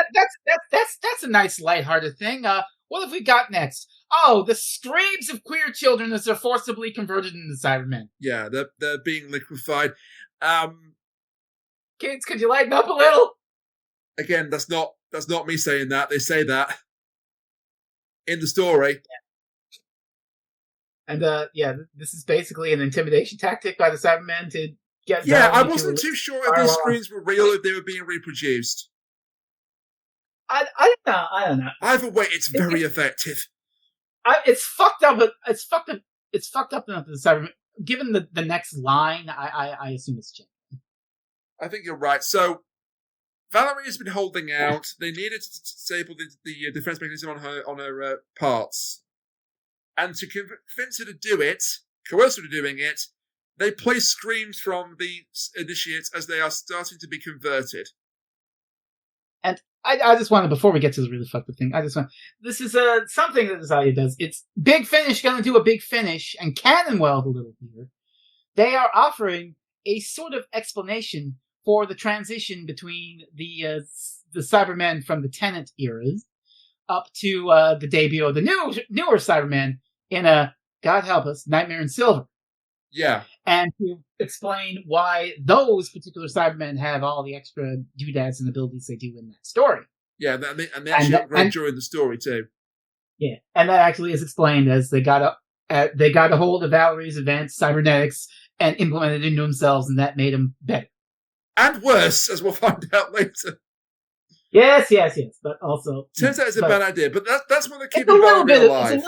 that's a nice lighthearted thing. What have we got next? Oh, the screams of queer children as they're forcibly converted into Cybermen. Yeah, they're being liquefied. Kids, could you lighten up a little? Again, that's not me saying that. They say that in the story. Yeah. And this is basically an intimidation tactic by the Cybermen to get. Yeah, I wasn't too sure if these screens were real, if they were being reproduced. I don't know. Either way, it's very effective. It's fucked up. It's fucked up. It's fucked up enough that the Cybermen. Given the next line, I assume it's changed. I think you're right. So Valarie has been holding out. They needed to disable the defense mechanism on her parts. And to convince her to do it, coerce her to doing it, they play screams from the initiates as they are starting to be converted. And I just wanted, before we get to the really fucked up thing, this is something that Zaya does. It's Big Finish gonna do a Big Finish and canon weld a little here. They are offering a sort of explanation for the transition between the Cybermen from the Tenant eras up to the debut of the newer Cybermen in God help us, Nightmare in Silver. Yeah. And to explain why those particular Cybermen have all the extra doodads and abilities they do in that story. Yeah, and they actually upgrade during the story too. Yeah, and that actually is explained as they got a hold of Valarie's advanced cybernetics and implemented it into themselves, and that made them better. And worse, as we'll find out later. Yes, but also turns out it's a bad idea. But that's when they're keeping Valarie alive.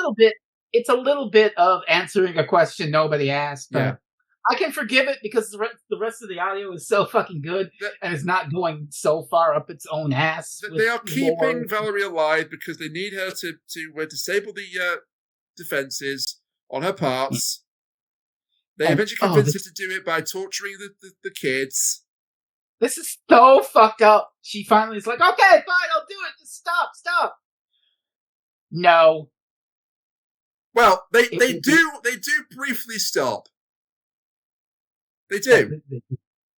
It's a little bit of answering a question nobody asked. But yeah. I can forgive it because the rest of the audio is so fucking good and it's not going so far up its own ass. They are keeping Valarie alive because they need her to disable the defenses on her parts. They eventually convince her to do it by torturing the kids. This is so fucked up. She finally is like, okay, fine, I'll do it. Just stop. No. Well, they do briefly stop. They do.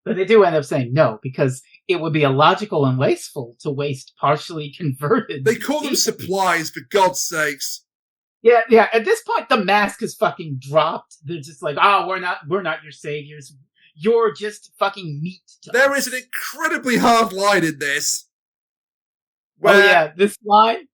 But they do end up saying no, because it would be illogical and wasteful to waste partially converted. They call them supplies, for God's sakes. Yeah. At this point, the mask is fucking dropped. They're just like, oh, we're not your saviors. You're just fucking meat. There is an incredibly hard line in this. This line?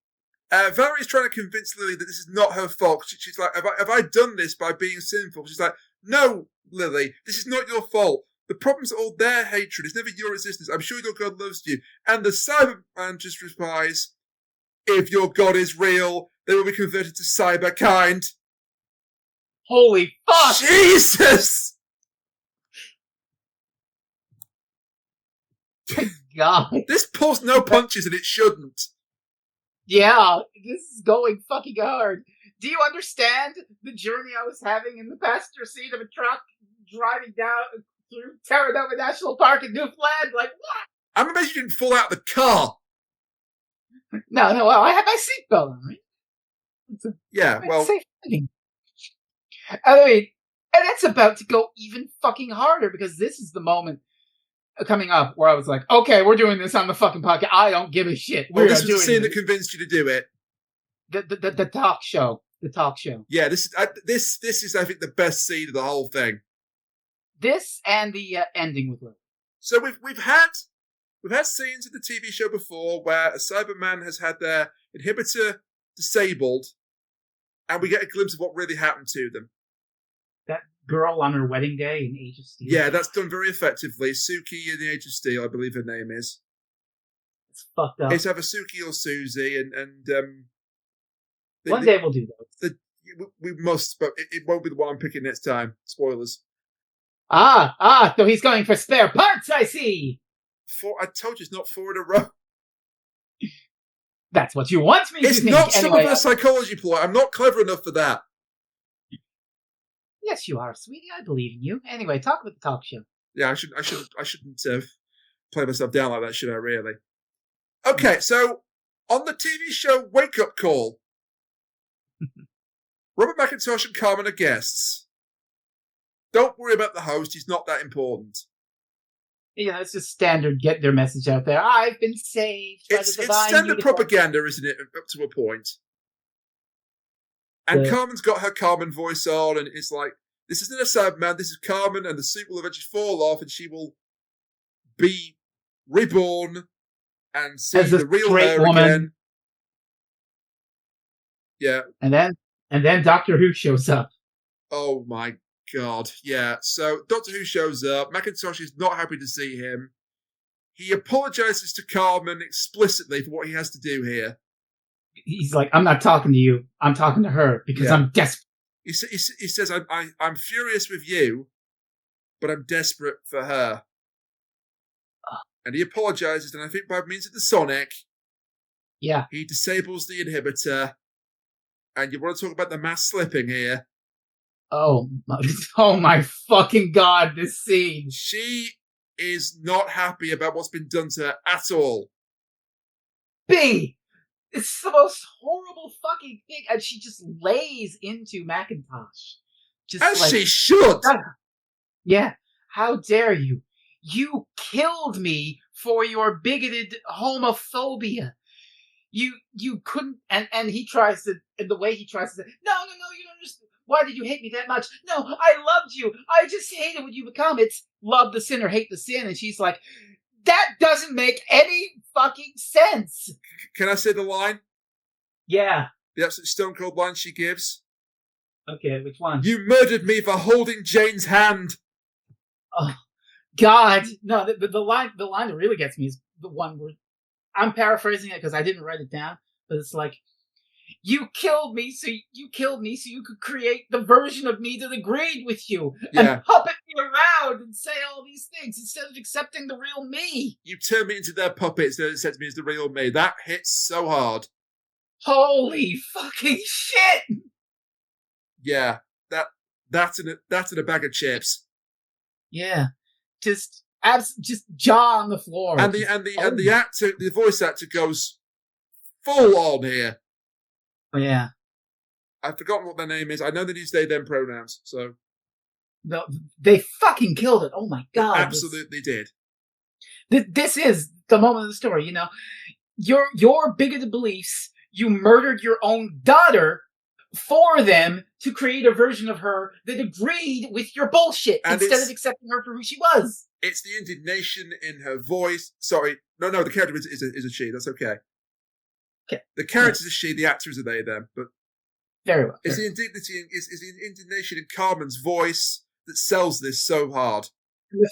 Valarie's trying to convince Lily that this is not her fault. She's like, have I done this by being sinful? She's like, no, Lily, this is not your fault. The problem's all their hatred. It's never your resistance. I'm sure your God loves you. And the Cyberman just replies, if your God is real, they will be converted to cyberkind. Holy fuck! Jesus! God. This pulls no punches and it shouldn't. Yeah, this is going fucking hard. Do you understand the journey I was having in the passenger seat of a truck driving down through Terra Nova National Park in Newfoundland? Like, what? I'm amazed you didn't fall out of the car. No, well, I had my seatbelt on, right? Yeah, well... Safe thing. I mean, and it's about to go even fucking harder, because this is the moment coming up where I was like, okay, we're doing this on the fucking podcast. I don't give a shit. This was the scene that convinced you to do it. The talk show. The talk show. Yeah, this is I think the best scene of the whole thing. This and the ending with Lily. So we've had scenes in the TV show before where a Cyberman has had their inhibitor disabled, and we get a glimpse of what really happened to them. That girl on her wedding day in Age of Steel. Yeah, that's done very effectively. Suki in the Age of Steel, I believe her name is. It's fucked up. It's either Suki or Susie, and one day we'll do those. We must, but it won't be the one I'm picking next time. Spoilers. So he's going for spare parts, I see. I told you it's not 4 in a row. That's what you want me to think. It's not some of a psychology ploy. I'm not clever enough for that. Yes, you are, sweetie. I believe in you. Anyway, talk about the talk show. Yeah, I shouldn't play myself down like that, should I? Really? Okay, so on the TV show Wake Up Call, Robert McIntosh and Carmen are guests. Don't worry about the host; he's not that important. Yeah, it's just standard. Get their message out there. I've been saved. It's standard propaganda, isn't it? Up to a point. And Carmen's got her Carmen voice on, and it's like, this isn't a Cyberman, this is Carmen, and the suit will eventually fall off, and she will be reborn and see the real her woman again. Yeah. And then Doctor Who shows up. Oh my God. Yeah. So Doctor Who shows up. McIntosh is not happy to see him. He apologizes to Carmen explicitly for what he has to do here. He's like, I'm not talking to you. I'm talking to her because I'm desperate. He says, I'm furious with you, but I'm desperate for her. And he apologizes, and I think by means of the Sonic, he disables the inhibitor. And you want to talk about the mass slipping here? Oh my fucking God, this scene. She is not happy about what's been done to her at all. B. It's the most horrible fucking thing, and she just lays into Macintosh. Just As like, she should! Yeah, how dare you? You killed me for your bigoted homophobia. You couldn't, and he tries to, and the way he tries to say, no, you don't understand. Why did you hate me that much? No, I loved you. I just hated what you become. It's love the sin or hate the sin. And she's like, that doesn't make any fucking sense. Can I say the line? Yeah. The absolute stone cold line she gives? Okay, which one? You murdered me for holding Jane's hand. Oh, God. No, the line that really gets me is the one where, I'm paraphrasing it because I didn't write it down, but it's like, you killed me so you could create the version of me that agreed with you and puppet me around and say all these things instead of accepting the real me. You turned me into their puppet instead of accepting me as the real me. That hits so hard. Holy fucking shit! Yeah, that's in a bag of chips. Yeah, just jaw on the floor. And the actor, the voice actor, goes full on here. Oh, yeah. I've forgotten what their name is. I know they use they them pronouns. So they fucking killed it. Oh my God! Absolutely did. This is the moment of the story. You know, your bigoted beliefs. You murdered your own daughter for them to create a version of her that agreed with your bullshit instead of accepting her for who she was. It's the indignation in her voice. Sorry, no, the character is a she. That's okay. Okay. The character is a she. The actor is a they them. But very well. It's the indignity. It's the indignation in Carmen's voice that sells this so hard. And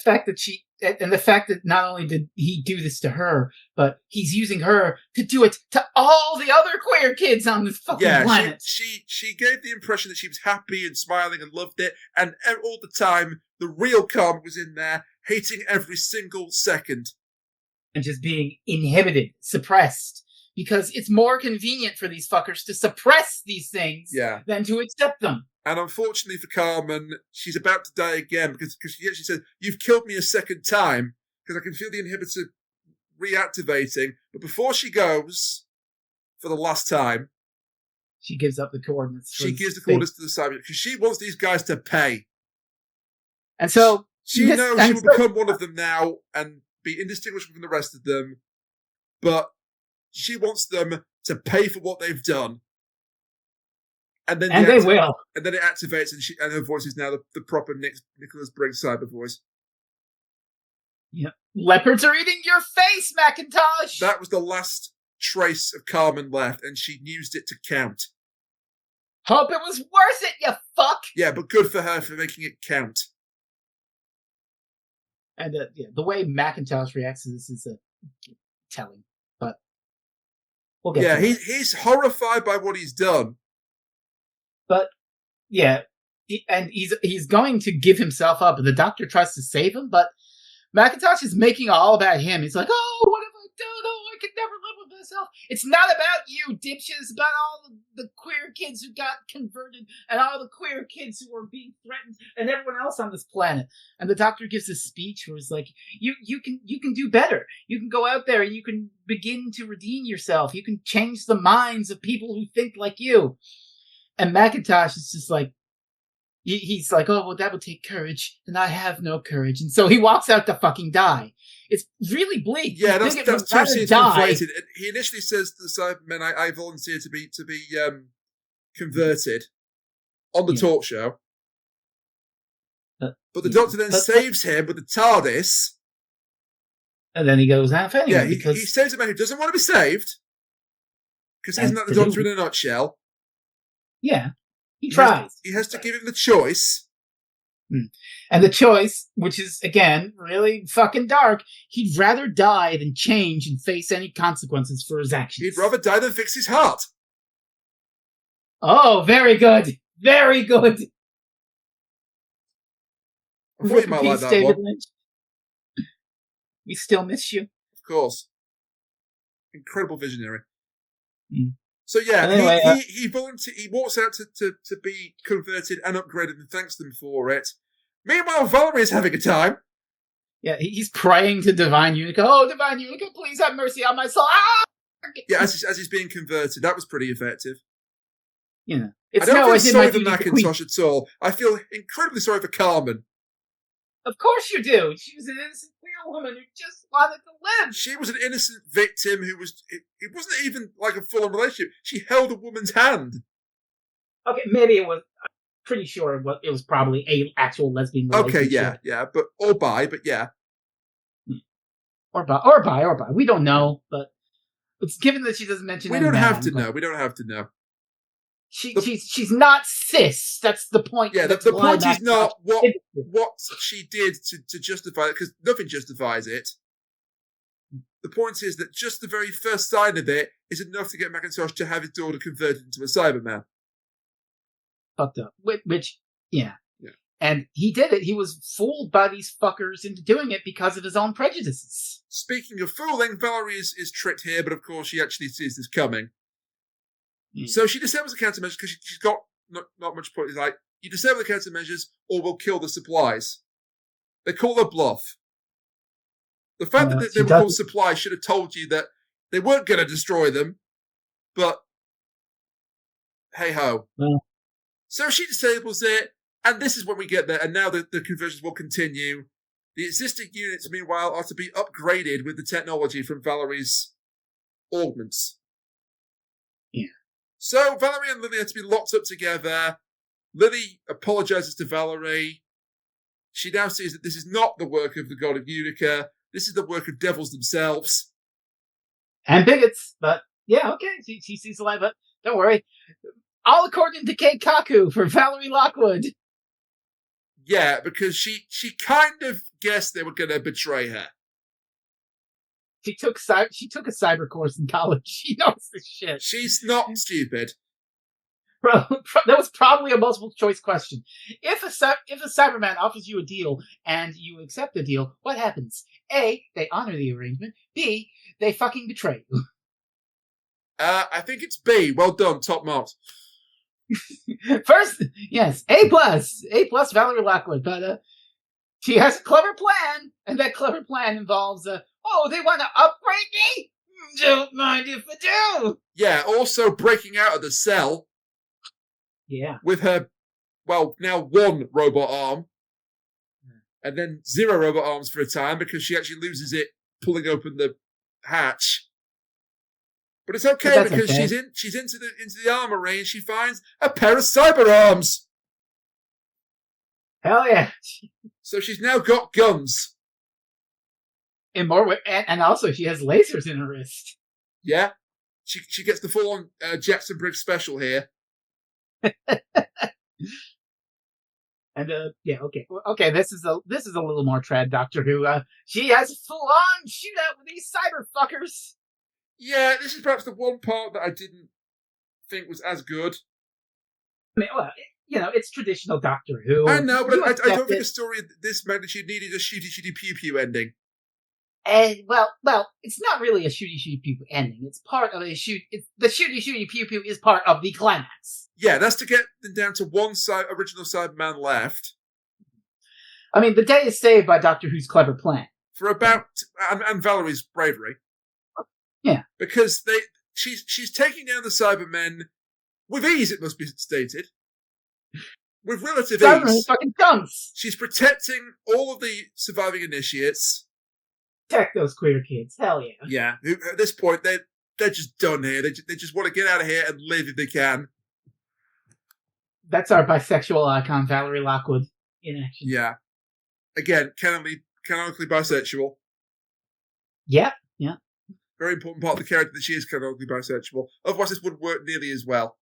the fact that not only did he do this to her, but he's using her to do it to all the other queer kids on this fucking planet. She gave the impression that she was happy and smiling and loved it, and all the time the real Carmen was in there hating every single second. And just being inhibited, suppressed. Because it's more convenient for these fuckers to suppress these things than to accept them. And unfortunately for Carmen, she's about to die again because she actually said, "You've killed me a second time," because I can feel the inhibitor reactivating. But before she goes, for the last time, she gives up the coordinates. She gives the coordinates to the Cyberman because she wants these guys to pay. And so she knows she will become one of them now and be indistinguishable from the rest of them. But she wants them to pay for what they've done. And then they will. And then it activates, and her voice is now the proper Nicholas Briggs cyber voice. Yep. Leopards are eating your face, Macintosh! That was the last trace of Carmen left, and she used it to count. Hope it was worth it, you fuck! Yeah, but good for her for making it count. And the way Macintosh reacts to this is telling. But we'll get to that. He's horrified by what he's done. But, yeah, and he's going to give himself up. The doctor tries to save him, but Macintosh is making it all about him. He's like, oh, what have I done? Oh, I could never live with myself. It's not about you, dipshit. It's about all the queer kids who got converted and all the queer kids who were being threatened and everyone else on this planet. And the doctor gives a speech where he's like, you can do better. You can go out there and you can begin to redeem yourself. You can change the minds of people who think like you. And Macintosh is just like, he's like, oh, well, that would take courage, and I have no courage. And so he walks out to fucking die. It's really bleak. Yeah, that's two scenes conflated. He initially says to the Cybermen, I volunteer to be converted on the talk show. But the Doctor then saves him with the TARDIS. And then he goes off anyway. Yeah, he saves a man who doesn't want to be saved. Because isn't that the Doctor in a nutshell? Yeah, he tries. He has to give him the choice. And the choice, which is, again, really fucking dark, he'd rather die than change and face any consequences for his actions. He'd rather die than fix his heart. Oh, very good. Very good. I thought you might like that David one. Lynch. We still miss you. Of course. Incredible visionary. Mm. So yeah, anyway, he walks out to be converted and upgraded and thanks them for it. Meanwhile, Valarie is having a time. Yeah, he's praying to Divine Unica. Oh, Divine Unica, please have mercy on my soul. Ah! Yeah, as he's being converted, that was pretty effective. You know, I don't feel sorry for Macintosh at all. I feel incredibly sorry for Carmen. Of course you do. She was an innocent queer woman who just wanted to live. She was an innocent victim who was... It wasn't even like a full-on relationship. She held a woman's hand. Okay, maybe it was... I'm pretty sure it was probably a actual lesbian relationship. Okay, yeah. Or bi, but yeah. Or bi. We don't know, but it's given that she doesn't mention We don't have to know. She's not cis. That's the point. Yeah, the point is not what she did to justify it, because nothing justifies it. The point is that just the very first sign of it is enough to get Macintosh to have his daughter converted into a Cyberman. Fucked up. Which, yeah. And he did it. He was fooled by these fuckers into doing it because of his own prejudices. Speaking of fooling, Valarie is tricked here, but of course she actually sees this coming. Yeah. So she disables the countermeasures because she's got not much point. It's like, you disable the countermeasures or we'll kill the supplies. They call her bluff. The fact that they were called supplies should have told you that they weren't going to destroy them, but hey-ho. Yeah. So she disables it, and this is when we get there, and now the conversions will continue. The existing units, meanwhile, are to be upgraded with the technology from Valarie's augments. Yeah. So Valarie and Lily are to be locked up together. Lily apologizes to Valarie. She now sees that this is not the work of the god of Unica. This is the work of devils themselves. And bigots, but yeah, okay. She sees the light, but don't worry. All according to Kate Kaku for Valarie Lockwood. Yeah, because she kind of guessed they were going to betray her. She took a cyber course in college. She knows this shit. She's not stupid. Bro, that was probably a multiple choice question. If a Cyberman offers you a deal and you accept the deal, what happens? A, they honor the arrangement. B, they fucking betray you. I think it's B. Well done, top marks. First, yes, A+, Valarie Lockwood, but she has a clever plan, and that clever plan involves, they want to upgrade me? Don't mind if I do. Yeah, also breaking out of the cell. Yeah. With her, now one robot arm, and then 0 robot arms for a time because she actually loses it pulling open the hatch. But it's okay because she's into the armory and she finds a pair of cyber arms. Hell yeah! So she's now got guns. In more ways, and also she has lasers in her wrist. Yeah, she gets the full-on Jackson Briggs special here. And okay. This is a little more trad Doctor Who. She has a full-on shootout with these cyber fuckers. Yeah, this is perhaps the one part that I didn't think was as good. I mean, it's traditional Doctor Who. I know, but I don't think a story of this magnitude needed a shooty pew pew ending. And well, it's not really a shooty pew pew ending. It's part of the shooty pew pew is part of the climax. Yeah, that's to get them down to one original Cyberman left. I mean, the day is saved by Doctor Who's clever plan. And Valarie's bravery. Yeah. Because she's taking down the Cybermen with ease, it must be stated. With relative ease. Fucking dunks. She's protecting all of the surviving initiates. Protect those queer kids. Hell yeah. Yeah. At this point, they're just done here. They just want to get out of here and live if they can. That's our bisexual icon, Valarie Lockwood, in action. Yeah. Again, canonically bisexual. Yeah. Very important part of the character that she is canonically bisexual. Otherwise, this wouldn't work nearly as well.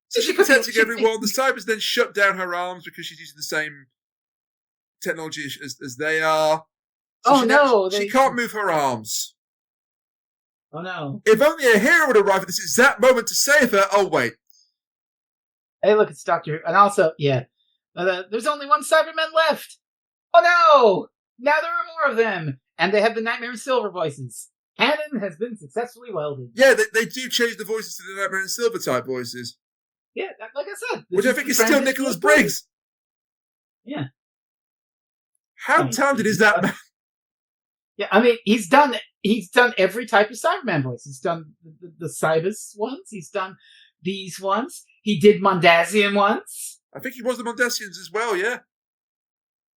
So she's protecting everyone. The Cybers then shut down her arms because she's using the same technology as they are. So she can't move her arms. Oh no. If only a hero would arrive at this exact moment to save her. Oh, wait. Hey, look, it's Doctor Who. And also, there's only one Cyberman left. Oh no! Now there are more of them. And they have the Nightmare in Silver voices. Canon has been successfully welded. Yeah, they do change the voices to the Nightmare in Silver type voices. Yeah, like I said. Which I think is still Nicholas Briggs. Yeah. How talented is that man? Yeah, I mean, he's done every type of Cyberman voice. He's done the Cybus ones. He's done these ones. He did Mondasian once. I think he was the Mondasians as well, yeah.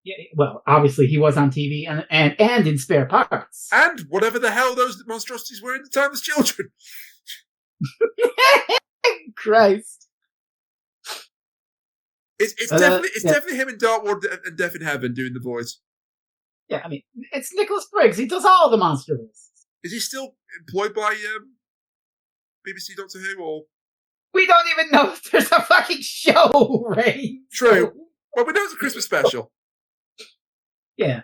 Yeah, well, obviously he was on TV and in Spare Parts. And whatever the hell those monstrosities were in the Timeless Children. Christ. It's definitely him in Darkwood and Death in Heaven doing the voice. Yeah, I mean, it's Nicholas Briggs. He does all the monster voices. Is he still employed by BBC Doctor Who, or? We don't even know if there's a fucking show, Ray. True. Well, we know it's a Christmas special. Yeah.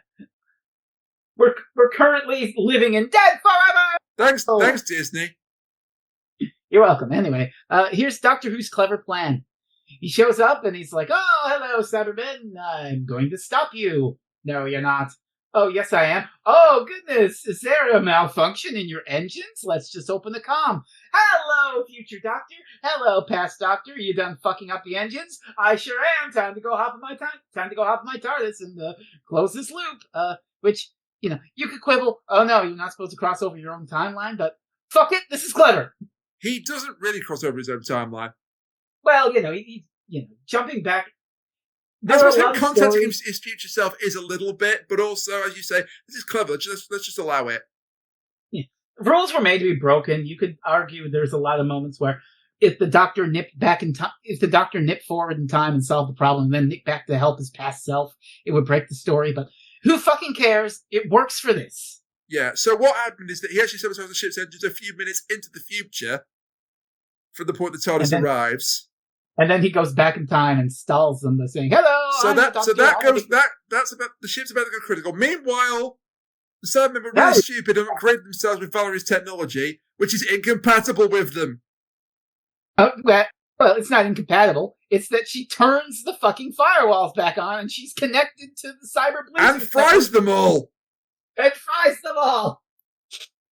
We're currently living in Dead Forever! Thanks, Disney. You're welcome. Anyway, here's Doctor Who's clever plan. He shows up and he's like, "Oh, hello, Cyberman. I'm going to stop you." "No, you're not." "Oh, yes, I am." "Oh, goodness. Is there a malfunction in your engines? Let's just open the comm." "Hello, future Doctor. Hello, past Doctor. Are you done fucking up the engines?" "I sure am. Time to go hop in my TARDIS and close this loop." Which, you could quibble. "Oh, no, you're not supposed to cross over your own timeline, but fuck it. This is clever." He doesn't really cross over his own timeline. Well, he's jumping back. I suppose him contacting his future self is a little bit, but also, as you say, this is clever. Let's just allow it. Yeah. Rules were made to be broken. You could argue there's a lot of moments where if the Doctor nipped back in time, if the Doctor nipped forward in time and solved the problem, and then nipped back to help his past self, it would break the story. But who fucking cares? It works for this. Yeah. So what happened is that he actually sabotaged the ship's engines a few minutes into the future, from the point the TARDIS arrives. And then he goes back in time and stalls them by saying, "Hello." That's about the ship's about to go critical. Meanwhile, the Cybermen were really stupid and upgraded themselves with Valarie's technology, which is incompatible with them. Well, it's not incompatible. It's that she turns the fucking firewalls back on and she's connected to the cyber police. And fries them all.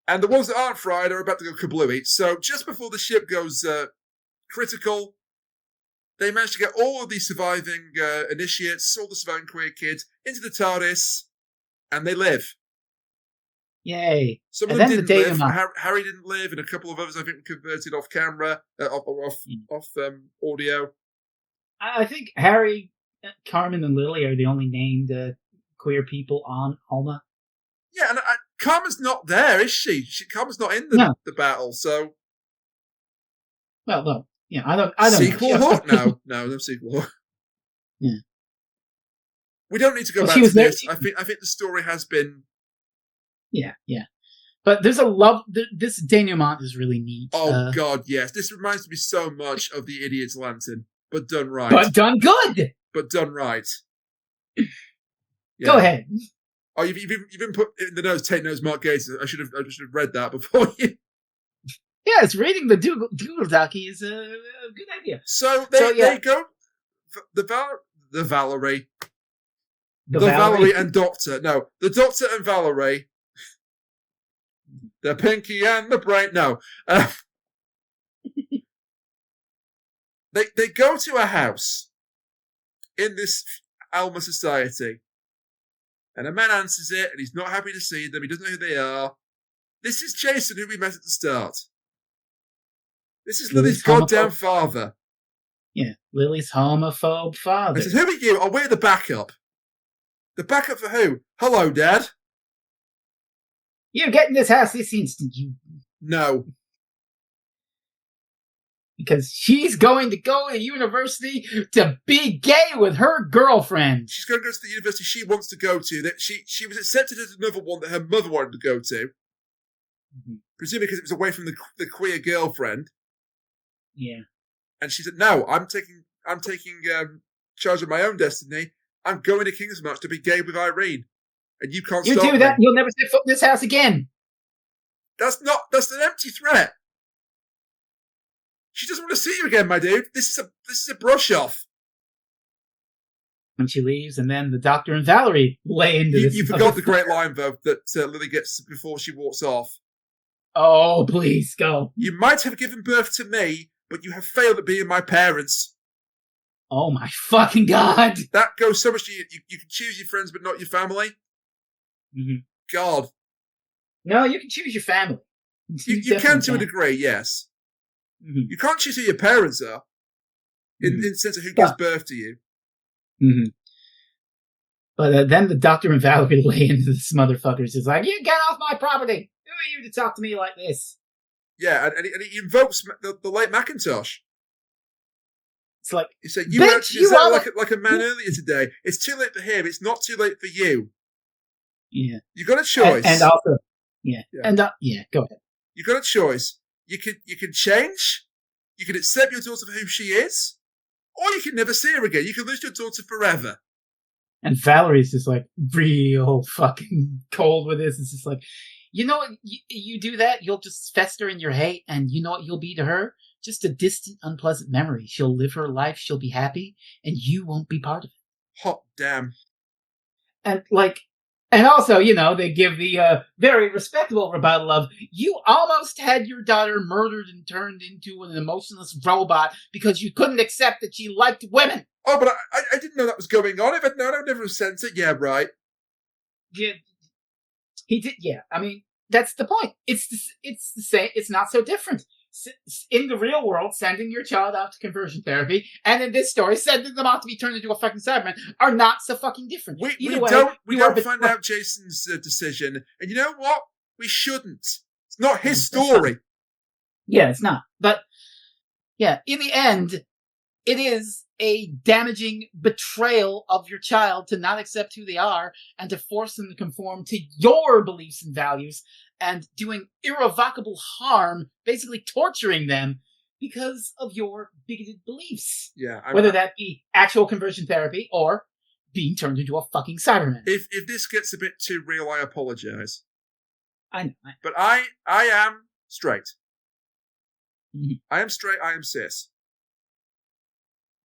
And the ones that aren't fried are about to go kablooey. So just before the ship goes critical, they manage to get all of these surviving initiates, all the surviving queer kids, into the TARDIS, and they live. Yay. Some of them didn't live. Harry didn't live, and a couple of others, I think, were converted off camera, off audio. I think Harry, Carmen, and Lily are the only named queer people on Alma. Yeah, and Carmen's not there, is she? Carmen's not in the battle, so... Well, no. Yeah, I don't sequel know. Hawk? No sequel Hawk. Yeah. We don't need to go back to this. I think the story has been... Yeah. But there's a love... This denouement is really neat. Oh, God, yes. This reminds me so much of The Idiot's Lantern, but done right. But done good! But done right. Yeah. Go ahead. Oh, you've been put in the notes, take notes, Mark Gates. I should have read that before you... Yes, reading the Google Docky is a good idea. So they go... The Valarie and Doctor. No, the Doctor and Valarie. The Pinky and the Brain. No. They go to a house in this Alma society. And a man answers it, and he's not happy to see them. He doesn't know who they are. This is Jason, who we met at the start. This is Lily's goddamn father. Yeah, Lily's homophobe father. I said, "Who are you?" "Oh, we're the backup." "The backup for who?" "Hello, Dad." "You get in this house this instant, you..." "No." Because she's going to go to university to be gay with her girlfriend. She's going to go to the university she wants to go to. That she was accepted at another one that her mother wanted to go to. Mm-hmm. Presumably because it was away from the queer girlfriend. Yeah. And she said, "No, I'm taking charge of my own destiny. I'm going to King's March to be gay with Irene. And you can't stop me. You do that, you'll never set foot in this house again." That's an empty threat. She doesn't want to see you again, my dude. This is a brush off. And she leaves, and then the Doctor and Valarie lay into this. You forgot the great line, though, that Lily gets before she walks off. Oh, please, go. "You might have given birth to me, but you have failed at being my parents." Oh, my fucking God. That goes so much to you. You can choose your friends, but not your family. Mm-hmm. God. No, you can choose your family. You can to a degree, yes. Mm-hmm. You can't choose who your parents are, in the sense of who gives birth to you. Mm-hmm. But then the Doctor and Valarie lay into this motherfuckers. Is like, you get off my property! Who are you to talk to me like this? Yeah, and he invokes the late Macintosh. It's like, he said, "You actually said like a man earlier today. It's too late for him. It's not too late for you. Yeah, you got a choice." And also, go ahead. You got a choice. You can change. You can accept your daughter for who she is, or you can never see her again. You can lose your daughter forever. And Valerie's just like real fucking cold with this. It's just like, you know what? You do that, you'll just fester in your hate, and you know what you'll be to her? Just a distant, unpleasant memory. She'll live her life, she'll be happy, and you won't be part of it. Hot damn. And also, they give the very respectable rebuttal of, you almost had your daughter murdered and turned into an emotionless robot because you couldn't accept that she liked women. Oh, but I didn't know that was going on. If I'd known, I would never have sent it. Yeah, right. Yeah, he did. Yeah, I mean, that's the point. It's the same. It's not so different. In the real world, sending your child out to conversion therapy, and in this story, sending them out to be turned into a fucking Cyberman, are not so fucking different. We don't find out Jason's decision, and you know what? We shouldn't. It's not his story. Yeah, it's not. But yeah, in the end, it is a damaging betrayal of your child to not accept who they are and to force them to conform to your beliefs and values, and doing irrevocable harm, basically torturing them because of your bigoted beliefs. Yeah, whether that be actual conversion therapy or being turned into a fucking Cyberman. If this gets a bit too real, I apologize. I know. But I am straight. Mm-hmm. I am straight, I am cis.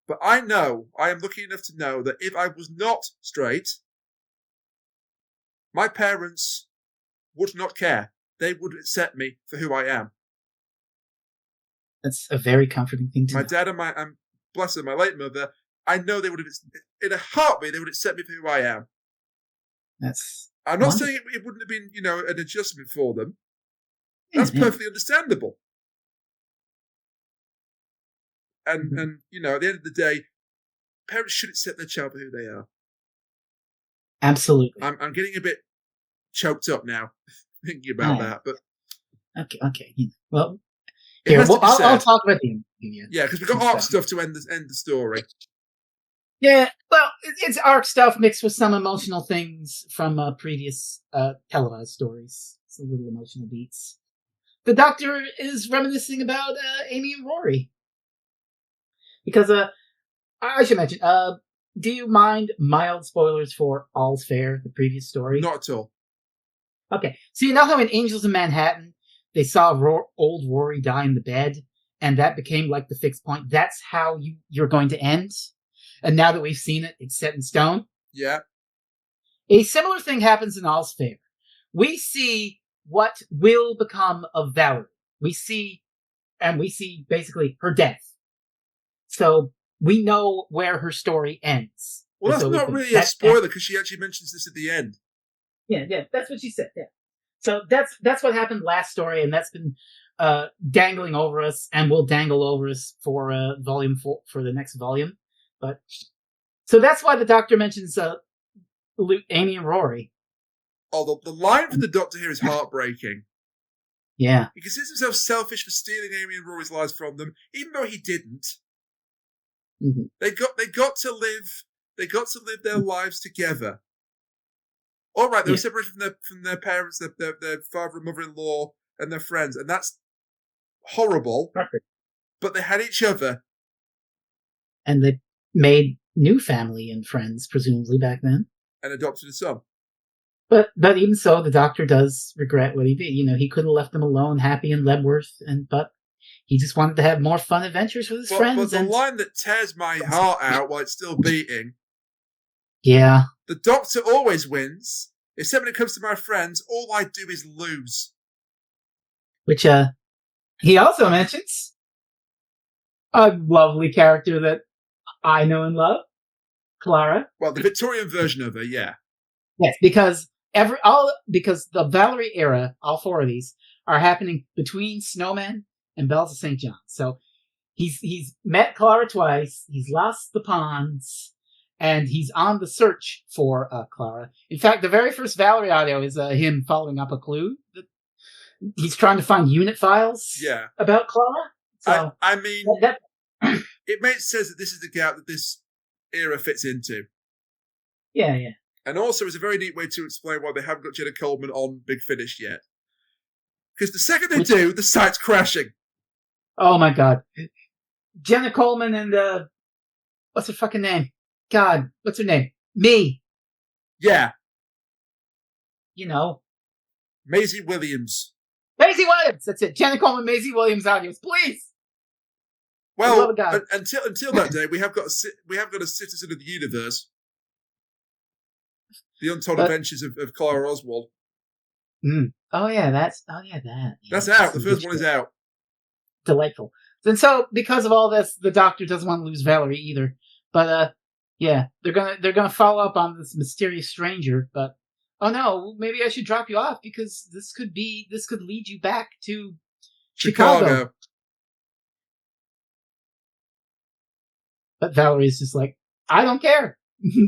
But I am lucky enough to know that if I was not straight, my parents would not care. They would accept me for who I am. That's a very comforting thing to know. My dad and bless her, my late mother, I know they would have, in a heartbeat, they would accept me for who I am. I'm not saying it wouldn't have been, an adjustment for them. That's perfectly understandable. And at the end of the day, parents should accept their child for who they are. Absolutely. I'm getting a bit choked up now thinking about that, but okay. Well, I'll talk about the interview. Yeah, because we've got arc stuff to end the story. Yeah, well, it's arc stuff mixed with some emotional things from previous televised stories. Some little emotional beats. The Doctor is reminiscing about Amy and Rory. Because, I should mention, do you mind mild spoilers for All's Fair, the previous story? Not at all. Okay, so you know how in Angels in Manhattan, they saw old Rory die in the bed, and that became like the fixed point? That's how you're going to end? And now that we've seen it, it's set in stone? Yeah. A similar thing happens in All's Fair. We see what will become of Valarie. We see basically her death. So we know where her story ends. Well, that's not really a spoiler because she actually mentions this at the end. Yeah, that's what she said. Yeah. So that's what happened last story, and that's been dangling over us, and will dangle over us for volume 4 for the next volume. But so that's why the Doctor mentions Amy and Rory. Oh, the line from the Doctor here is heartbreaking. Yeah, he considers himself selfish for stealing Amy and Rory's lives from them, even though he didn't. Mm-hmm. They got to live their lives together. All right, they were separated from their parents, their father and mother-in-law, and their friends, and that's horrible. Perfect. But they had each other, and they made new family and friends, presumably back then, and adopted a son. But even so, the Doctor does regret what he did. He could have left them alone, happy in Lebworth, but he just wanted to have more fun adventures with his friends. But the line that tears my heart out while it's still beating. Yeah. The Doctor always wins. Except when it comes to my friends, all I do is lose. Which he also mentions a lovely character that I know and love, Clara. Well, the Victorian version of her, yeah. Yes, because because the Valarie era, all 4 of these are happening between Snowmen and Bells of St. John. So he's met Clara twice. He's lost the ponds, and he's on the search for Clara. In fact, the very first Valarie audio is him following up a clue. He's trying to find unit files about Clara. So I mean, it makes sense that this is the gap that this era fits into. Yeah, yeah. And also, it's a very neat way to explain why they haven't got Jenna Coleman on Big Finish yet. Because the second they do, the site's crashing. Oh my god. Jenna Coleman and, what's her fucking name? God, what's her name? Me. Yeah. You know. Maisie Williams. Maisie Williams! That's it. Jenna Coleman, Maisie Williams audios, please! Well, until that day, we have got a citizen of the universe. The Untold Adventures of Clara Oswald. Oh yeah, that. That's out. The first one is out. Delightful. And so, because of all this, the Doctor doesn't want to lose Valarie either. But yeah, they're gonna follow up on this mysterious stranger. But oh no, maybe I should drop you off because this could lead you back to Chicago. But Valarie's just like, I don't care.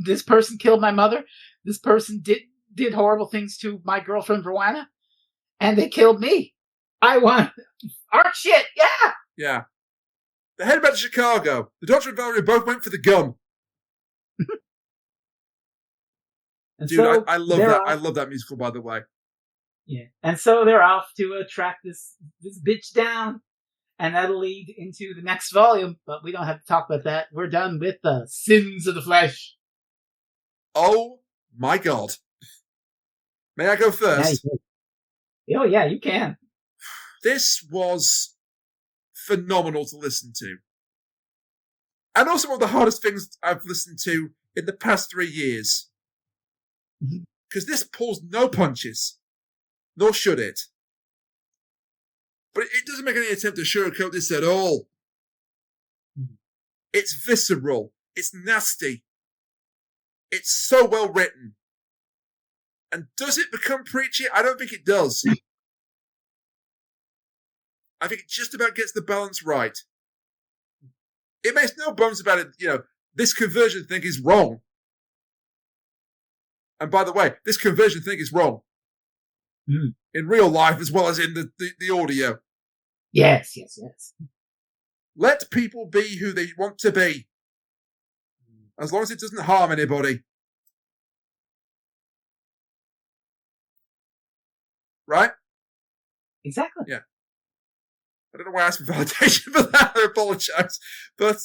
This person killed my mother. This person did horrible things to my girlfriend Rowana, and they killed me. I want our shit. Yeah. Yeah. They headed back to Chicago. The Doctor and Valarie both went for the gun. Dude, so I love that. I love that musical, by the way. Yeah. And so they're off to track this bitch down. And that'll lead into the next volume, but we don't have to talk about that. We're done with the Sins of the Flesh. Oh my god. May I go first? Oh yeah, you can. This was phenomenal to listen to. And also one of the hardest things I've listened to in the past 3 years. Because this pulls no punches. Nor should it. But it doesn't make any attempt to sugarcoat this at all. It's visceral. It's nasty. It's so well written. And does it become preachy? I don't think it does. I think it just about gets the balance right. It makes no bones about it, this conversion thing is wrong. And by the way, this conversion thing is wrong. In real life as well as in the audio. Yes. Let people be who they want to be. As long as it doesn't harm anybody. Right? Exactly. Yeah. I don't know why I asked for validation for that. I apologise. But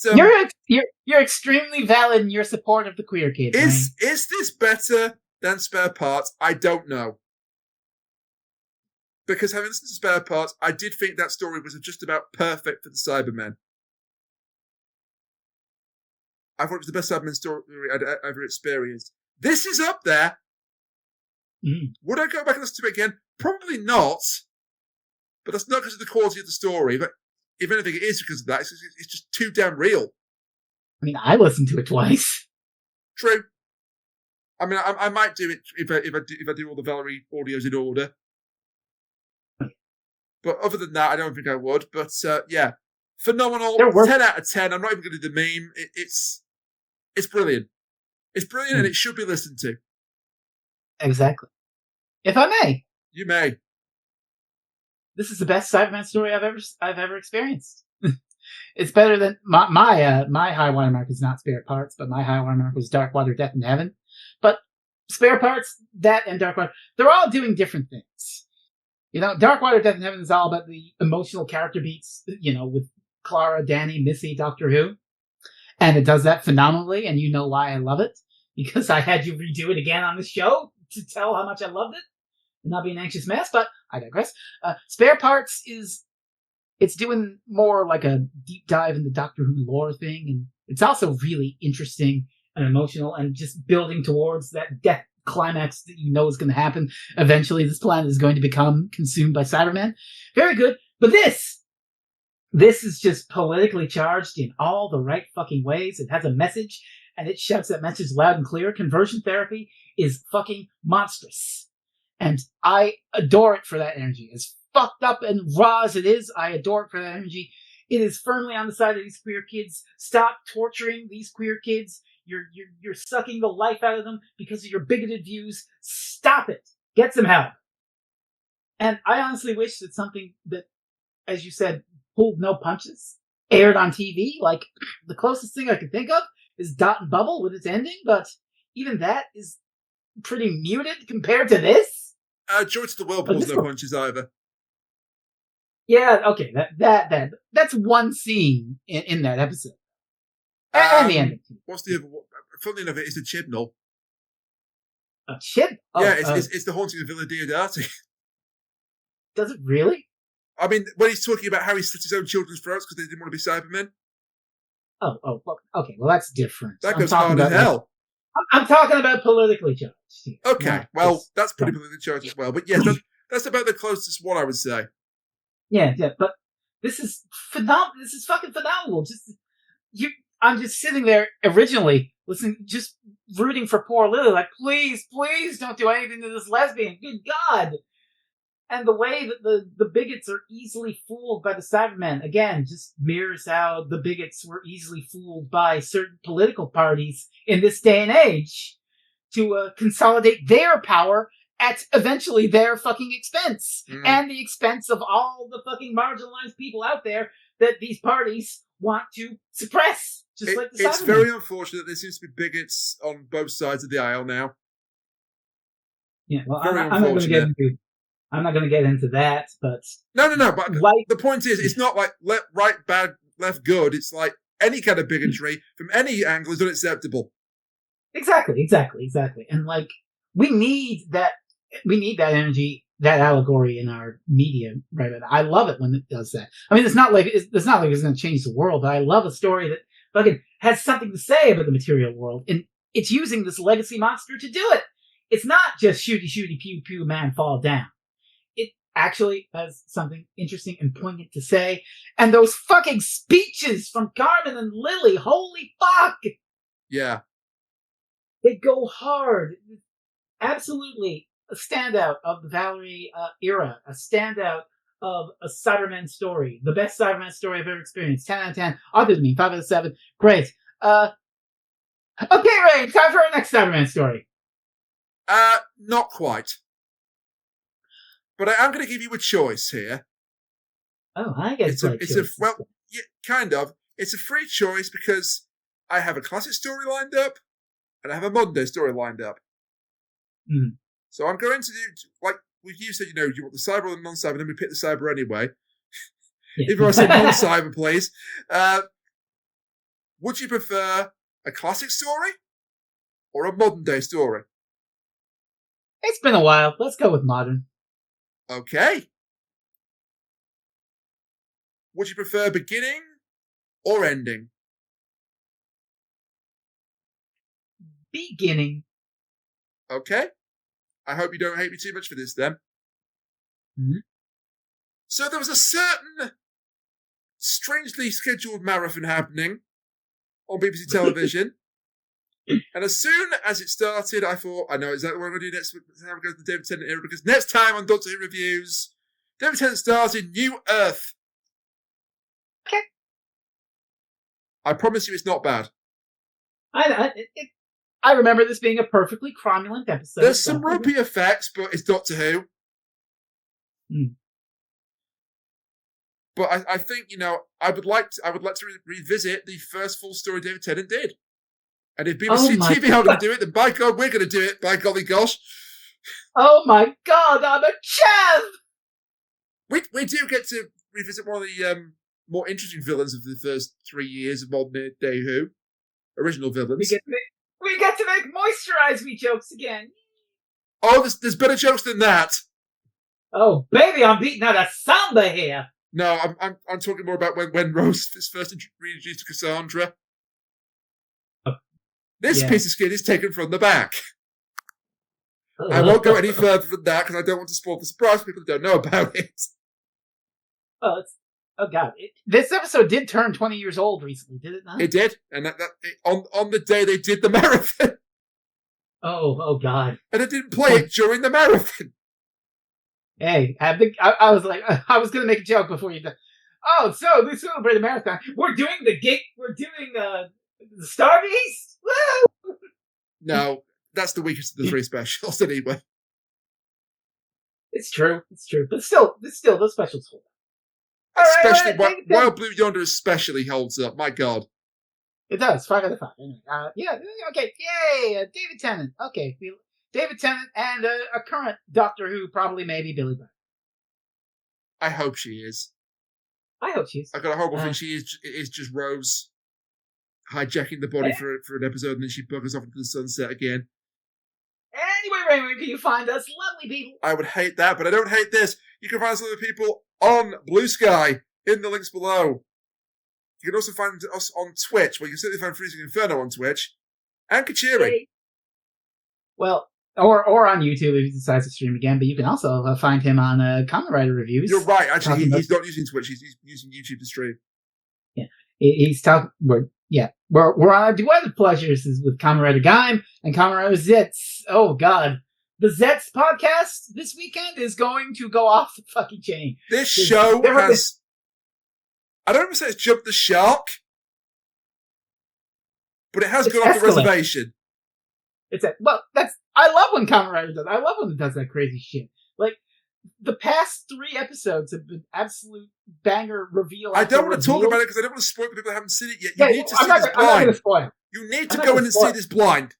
you're extremely valid in your support of the queer kid. Is this better than Spare Parts? I don't know. Because having listened to Spare Parts, I did think that story was just about perfect for the Cybermen. I thought it was the best Cybermen story I'd ever experienced. This is up there. Would I go back and listen to it again? Probably not. But that's not because of the quality of the story. But if anything, it is because of that. It's just too damn real. I mean, I listened to it twice. True. I mean, I might do it if I do all the Valarie audios in order. But other than that, I don't think I would. But yeah, phenomenal. 10 out of 10. I'm not even going to do the meme. It's brilliant. It's brilliant, and it should be listened to. Exactly. If I may, you may. This is the best Cyberman story I've ever experienced. It's better than my high watermark is not Spare Parts, but my high watermark was Dark Water, Death in Heaven. But Spare Parts, that and Dark Water, they're all doing different things. Dark Water, Death in Heaven is all about the emotional character beats, with Clara, Danny, Missy, Doctor Who. And it does that phenomenally, and you know why I love it. Because I had you redo it again on the show to tell how much I loved it. And not be an anxious mess, but I digress. Spare Parts it's doing more like a deep dive in the Doctor Who lore thing, and it's also really interesting and emotional and just building towards that death climax that is going to happen. Eventually, this planet is going to become consumed by Cybermen. Very good. But this is just politically charged in all the right fucking ways. It has a message, and it shouts that message loud and clear. Conversion therapy is fucking monstrous. And I adore it for that energy. As fucked up and raw as it is, I adore it for that energy. It is firmly on the side of these queer kids. Stop torturing these queer kids. You're sucking the life out of them because of your bigoted views. Stop it. Get some help. And I honestly wish that something that, as you said, pulled no punches, aired on TV. Like, the closest thing I could think of is Dot and Bubble with its ending, but even that is pretty muted compared to this. Joy to the World pulls no punches either. Yeah, okay, that's one scene in that episode. And the ending. What's the other one? Funnily enough, it is the Chibnall. A chip? Oh, yeah, it's the Haunting of Villa Diodati. Does it really? I mean, when he's talking about how he slit his own children's throats because they didn't want to be Cybermen. Oh, okay, well, that's different. That goes hard as hell. I'm talking about politically charged here. Okay, well, that's pretty politically charged as well. But yes, that's about the closest one, I would say. Yeah, but this is phenomenal. This is fucking phenomenal. I'm just sitting there originally listening, just rooting for poor Lily, like, please don't do anything to this lesbian. Good God. And the way that the bigots are easily fooled by the Cybermen, again, just mirrors how the bigots were easily fooled by certain political parties in this day and age to consolidate their power at eventually their fucking expense. And the expense of all the fucking marginalized people out there that these parties want to suppress. Like the Cybermen. It's very unfortunate there seems to be bigots on both sides of the aisle now. Yeah, well, I'm not going to get into that, but... No, but the point is, it's not like right, bad, left, good. It's like any kind of bigotry from any angle is unacceptable. Exactly. And, like, we need that energy, that allegory in our media right now. I love it when it does that. I mean, it's not like it's going to change the world, but I love a story that fucking has something to say about the material world, and it's using this legacy monster to do it. It's not just shooty, pew, pew, man, fall down. It actually has something interesting and poignant to say. And those fucking speeches from Carmen and Lily, holy fuck! Yeah. They go hard. Absolutely a standout of the Valarie era. A standout of a Cyberman story. The best Cyberman story I've ever experienced. 10 out of 10. Other than me, 5 out of 7. Great. Okay, Ray, time for our next Cyberman story. Not quite. But I am going to give you a choice here. Oh, I get yeah, kind of. It's a free choice because I have a classic story lined up and I have a modern day story lined up. So I'm going to do, like you said, you want the cyber or the non-cyber, then we pick the cyber anyway. Yeah. Even though I say non-cyber, please. Would you prefer a classic story or a modern day story? It's been a while. Let's go with modern. Okay. Would you prefer beginning or ending? Beginning. Okay. I hope you don't hate me too much for this then. So there was a certain strangely scheduled marathon happening on BBC television. And as soon as it started, I thought, I know exactly what I'm going to do next. How we go to the David Tennant era, because next time on Doctor Who Reviews, David Tennant stars in New Earth. Okay. I promise you it's not bad. I remember this being a perfectly cromulent episode. There's some ropey effects, but it's Doctor Who. But I think, I would like to revisit the first full story David Tennant did. And if BBC TV are going to do it, then by God, we're going to do it. By golly gosh. Oh my God, I'm a chav! We do get to revisit one of the more interesting villains of the first 3 years of modern day Who. Original villains. We get to make Moisturize Me jokes again. Oh, there's better jokes than that. Oh, baby, I'm beating out a samba here. No, I'm talking more about when Rose is first reintroduced to Cassandra. This piece of skin is taken from the back. I won't go any further than that because I don't want to spoil the surprise for people who don't know about it. Oh God! This episode did turn 20 years old recently, did it not? It did, and on the day they did the marathon. Oh God! And it didn't play it during the marathon. Hey, I was like, I was gonna make a joke before you did. Oh, so we celebrate the marathon. We're doing the gate. We're doing the Star Beast. Woo! No, that's the weakest of the 3 specials anyway. It's true, but still, those specials hold up. Especially right, while Blue Yonder especially holds up. My God, it does. 5 out of 5. Anyway, yeah, okay, yay, David Tennant. Okay, David Tennant and a current Doctor Who, probably maybe Billy Byrne. I hope she is. I hope she is. I got a horrible feeling she is just Rose hijacking the body for an episode, and then she buggers off into the sunset again. Anyway, Ray, where can you find us, lovely people? I would hate that, but I don't hate this. You can find us other people on Blue Sky in the links below. You can also find us on Twitch, where you can certainly find Freezing Inferno on Twitch, and Kachiri. Well, or on YouTube if he decides to stream again, but you can also find him on Kamen Rider Reviews. You're right, actually, he's not using Twitch, he's using YouTube to stream. Yeah, he's talking. We're on a duet of pleasures with Kamen Rider Gaim and Kamen Rider Zitz. Oh God, the Zets podcast this weekend is going to go off the fucking chain. This show has. I don't want to say it's jumped the shark, but it has gone off the reservation. I love when Kamen Rider does. I love when it does that crazy shit. Like the past 3 episodes have been absolute banger reveal. I don't want to talk about it because I don't want to spoil the people that haven't seen it yet. You need to see this blind. I'm not going to spoil. You need to go in and see this blind.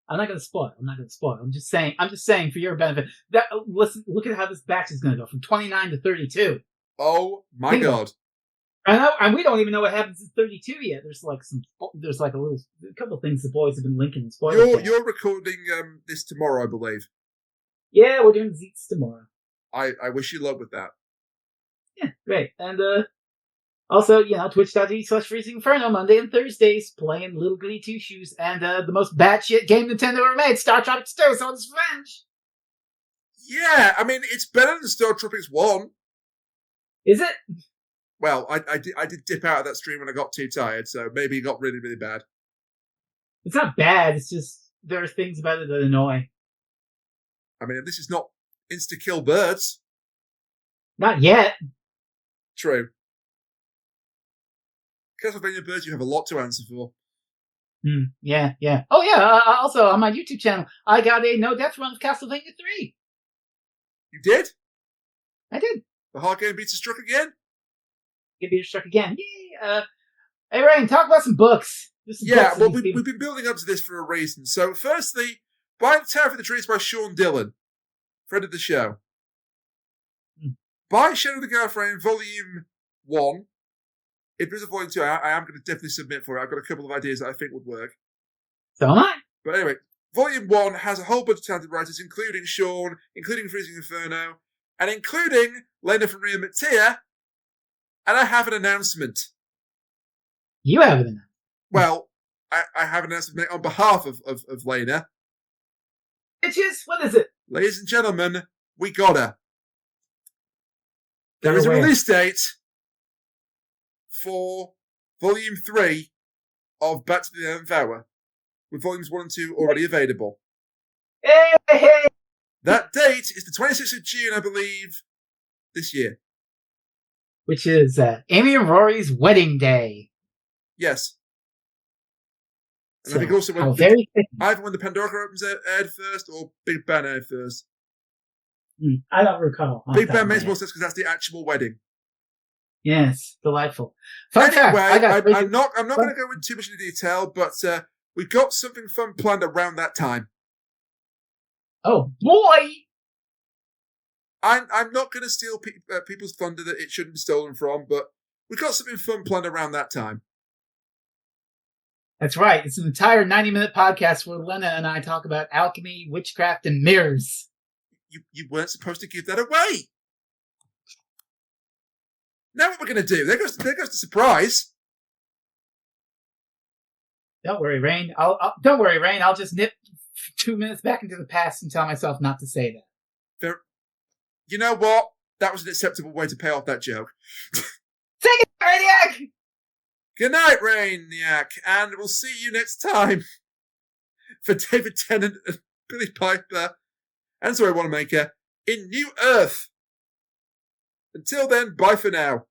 I'm not going to spoil. I'm just saying for your benefit. That listen, look at how this batch is going to go from 29 to 32. Oh my God! And we don't even know what happens in 32 yet. There's a couple of things the boys have been linking and spoiling. You're recording this tomorrow, I believe. Yeah, we're doing Zeets tomorrow. I wish you luck with that. Yeah, great. And also, twitch.tv/Freezing Inferno Monday and Thursdays playing Little Goody Two Shoes and the most batshit game Nintendo ever made, Star Tropics 2, Someone's Revenge. Yeah, I mean it's better than Star Tropics 1. Is it? Well, I did dip out of that stream when I got too tired, so maybe it got really, really bad. It's not bad, it's just there are things about it that annoy. I mean, this is not insta-kill birds. Not yet. True. Castlevania birds, you have a lot to answer for. Yeah. Oh, yeah, also on my YouTube channel, I got a no-death run of Castlevania 3. You did? I did. The hard game beats a struck again? Get beat struck again. Yay! Hey, Rain, talk about some books. Yeah, well, we've been building up to this for a reason. So, firstly, By the Tower of the Trees by Sean Dillon, friend of the show. By Shadow of the Gallifreyan, Volume 1. If there's a Volume 2, I am going to definitely submit for it. I've got a couple of ideas that I think would work. So am I. But anyway, Volume 1 has a whole bunch of talented writers, including Sean, including Freezing Inferno, and including Lena from Ria Mattia. And I have an announcement. You have an announcement? Well, I have an announcement on behalf of Lena. Bitches, what is it? Ladies and gentlemen, we got her. There is a release date for Volume 3 of Back to the 11th Hour, with Volumes 1 and 2 already available. Hey! That date is the 26th of June, I believe, this year. Which is Amy and Rory's wedding day. Yes. And So, I think also either when the Pandora opens aired first or Big Ben aired first. I don't recall. Big Ben makes more sense because that's the actual wedding. Yes, delightful. Anyway, I'm not going to go into too much into detail, but we've got something fun planned around that time. Oh boy! I'm not going to steal people's thunder that it shouldn't be stolen from, but we've got something fun planned around that time. That's right. It's an entire 90-minute podcast where Lena and I talk about alchemy, witchcraft, and mirrors. You weren't supposed to give that away. Now what we're going to do? There goes the surprise. Don't worry, Rain. Don't worry, Rain. I'll just nip 2 minutes back into the past and tell myself not to say that. You know what? That was an acceptable way to pay off that joke. Take it, Rainiac! Good night, Rainiac, and we'll see you next time. For David Tennant and Billy Piper, and sorry, Wanamaker, in New Earth. Until then, bye for now.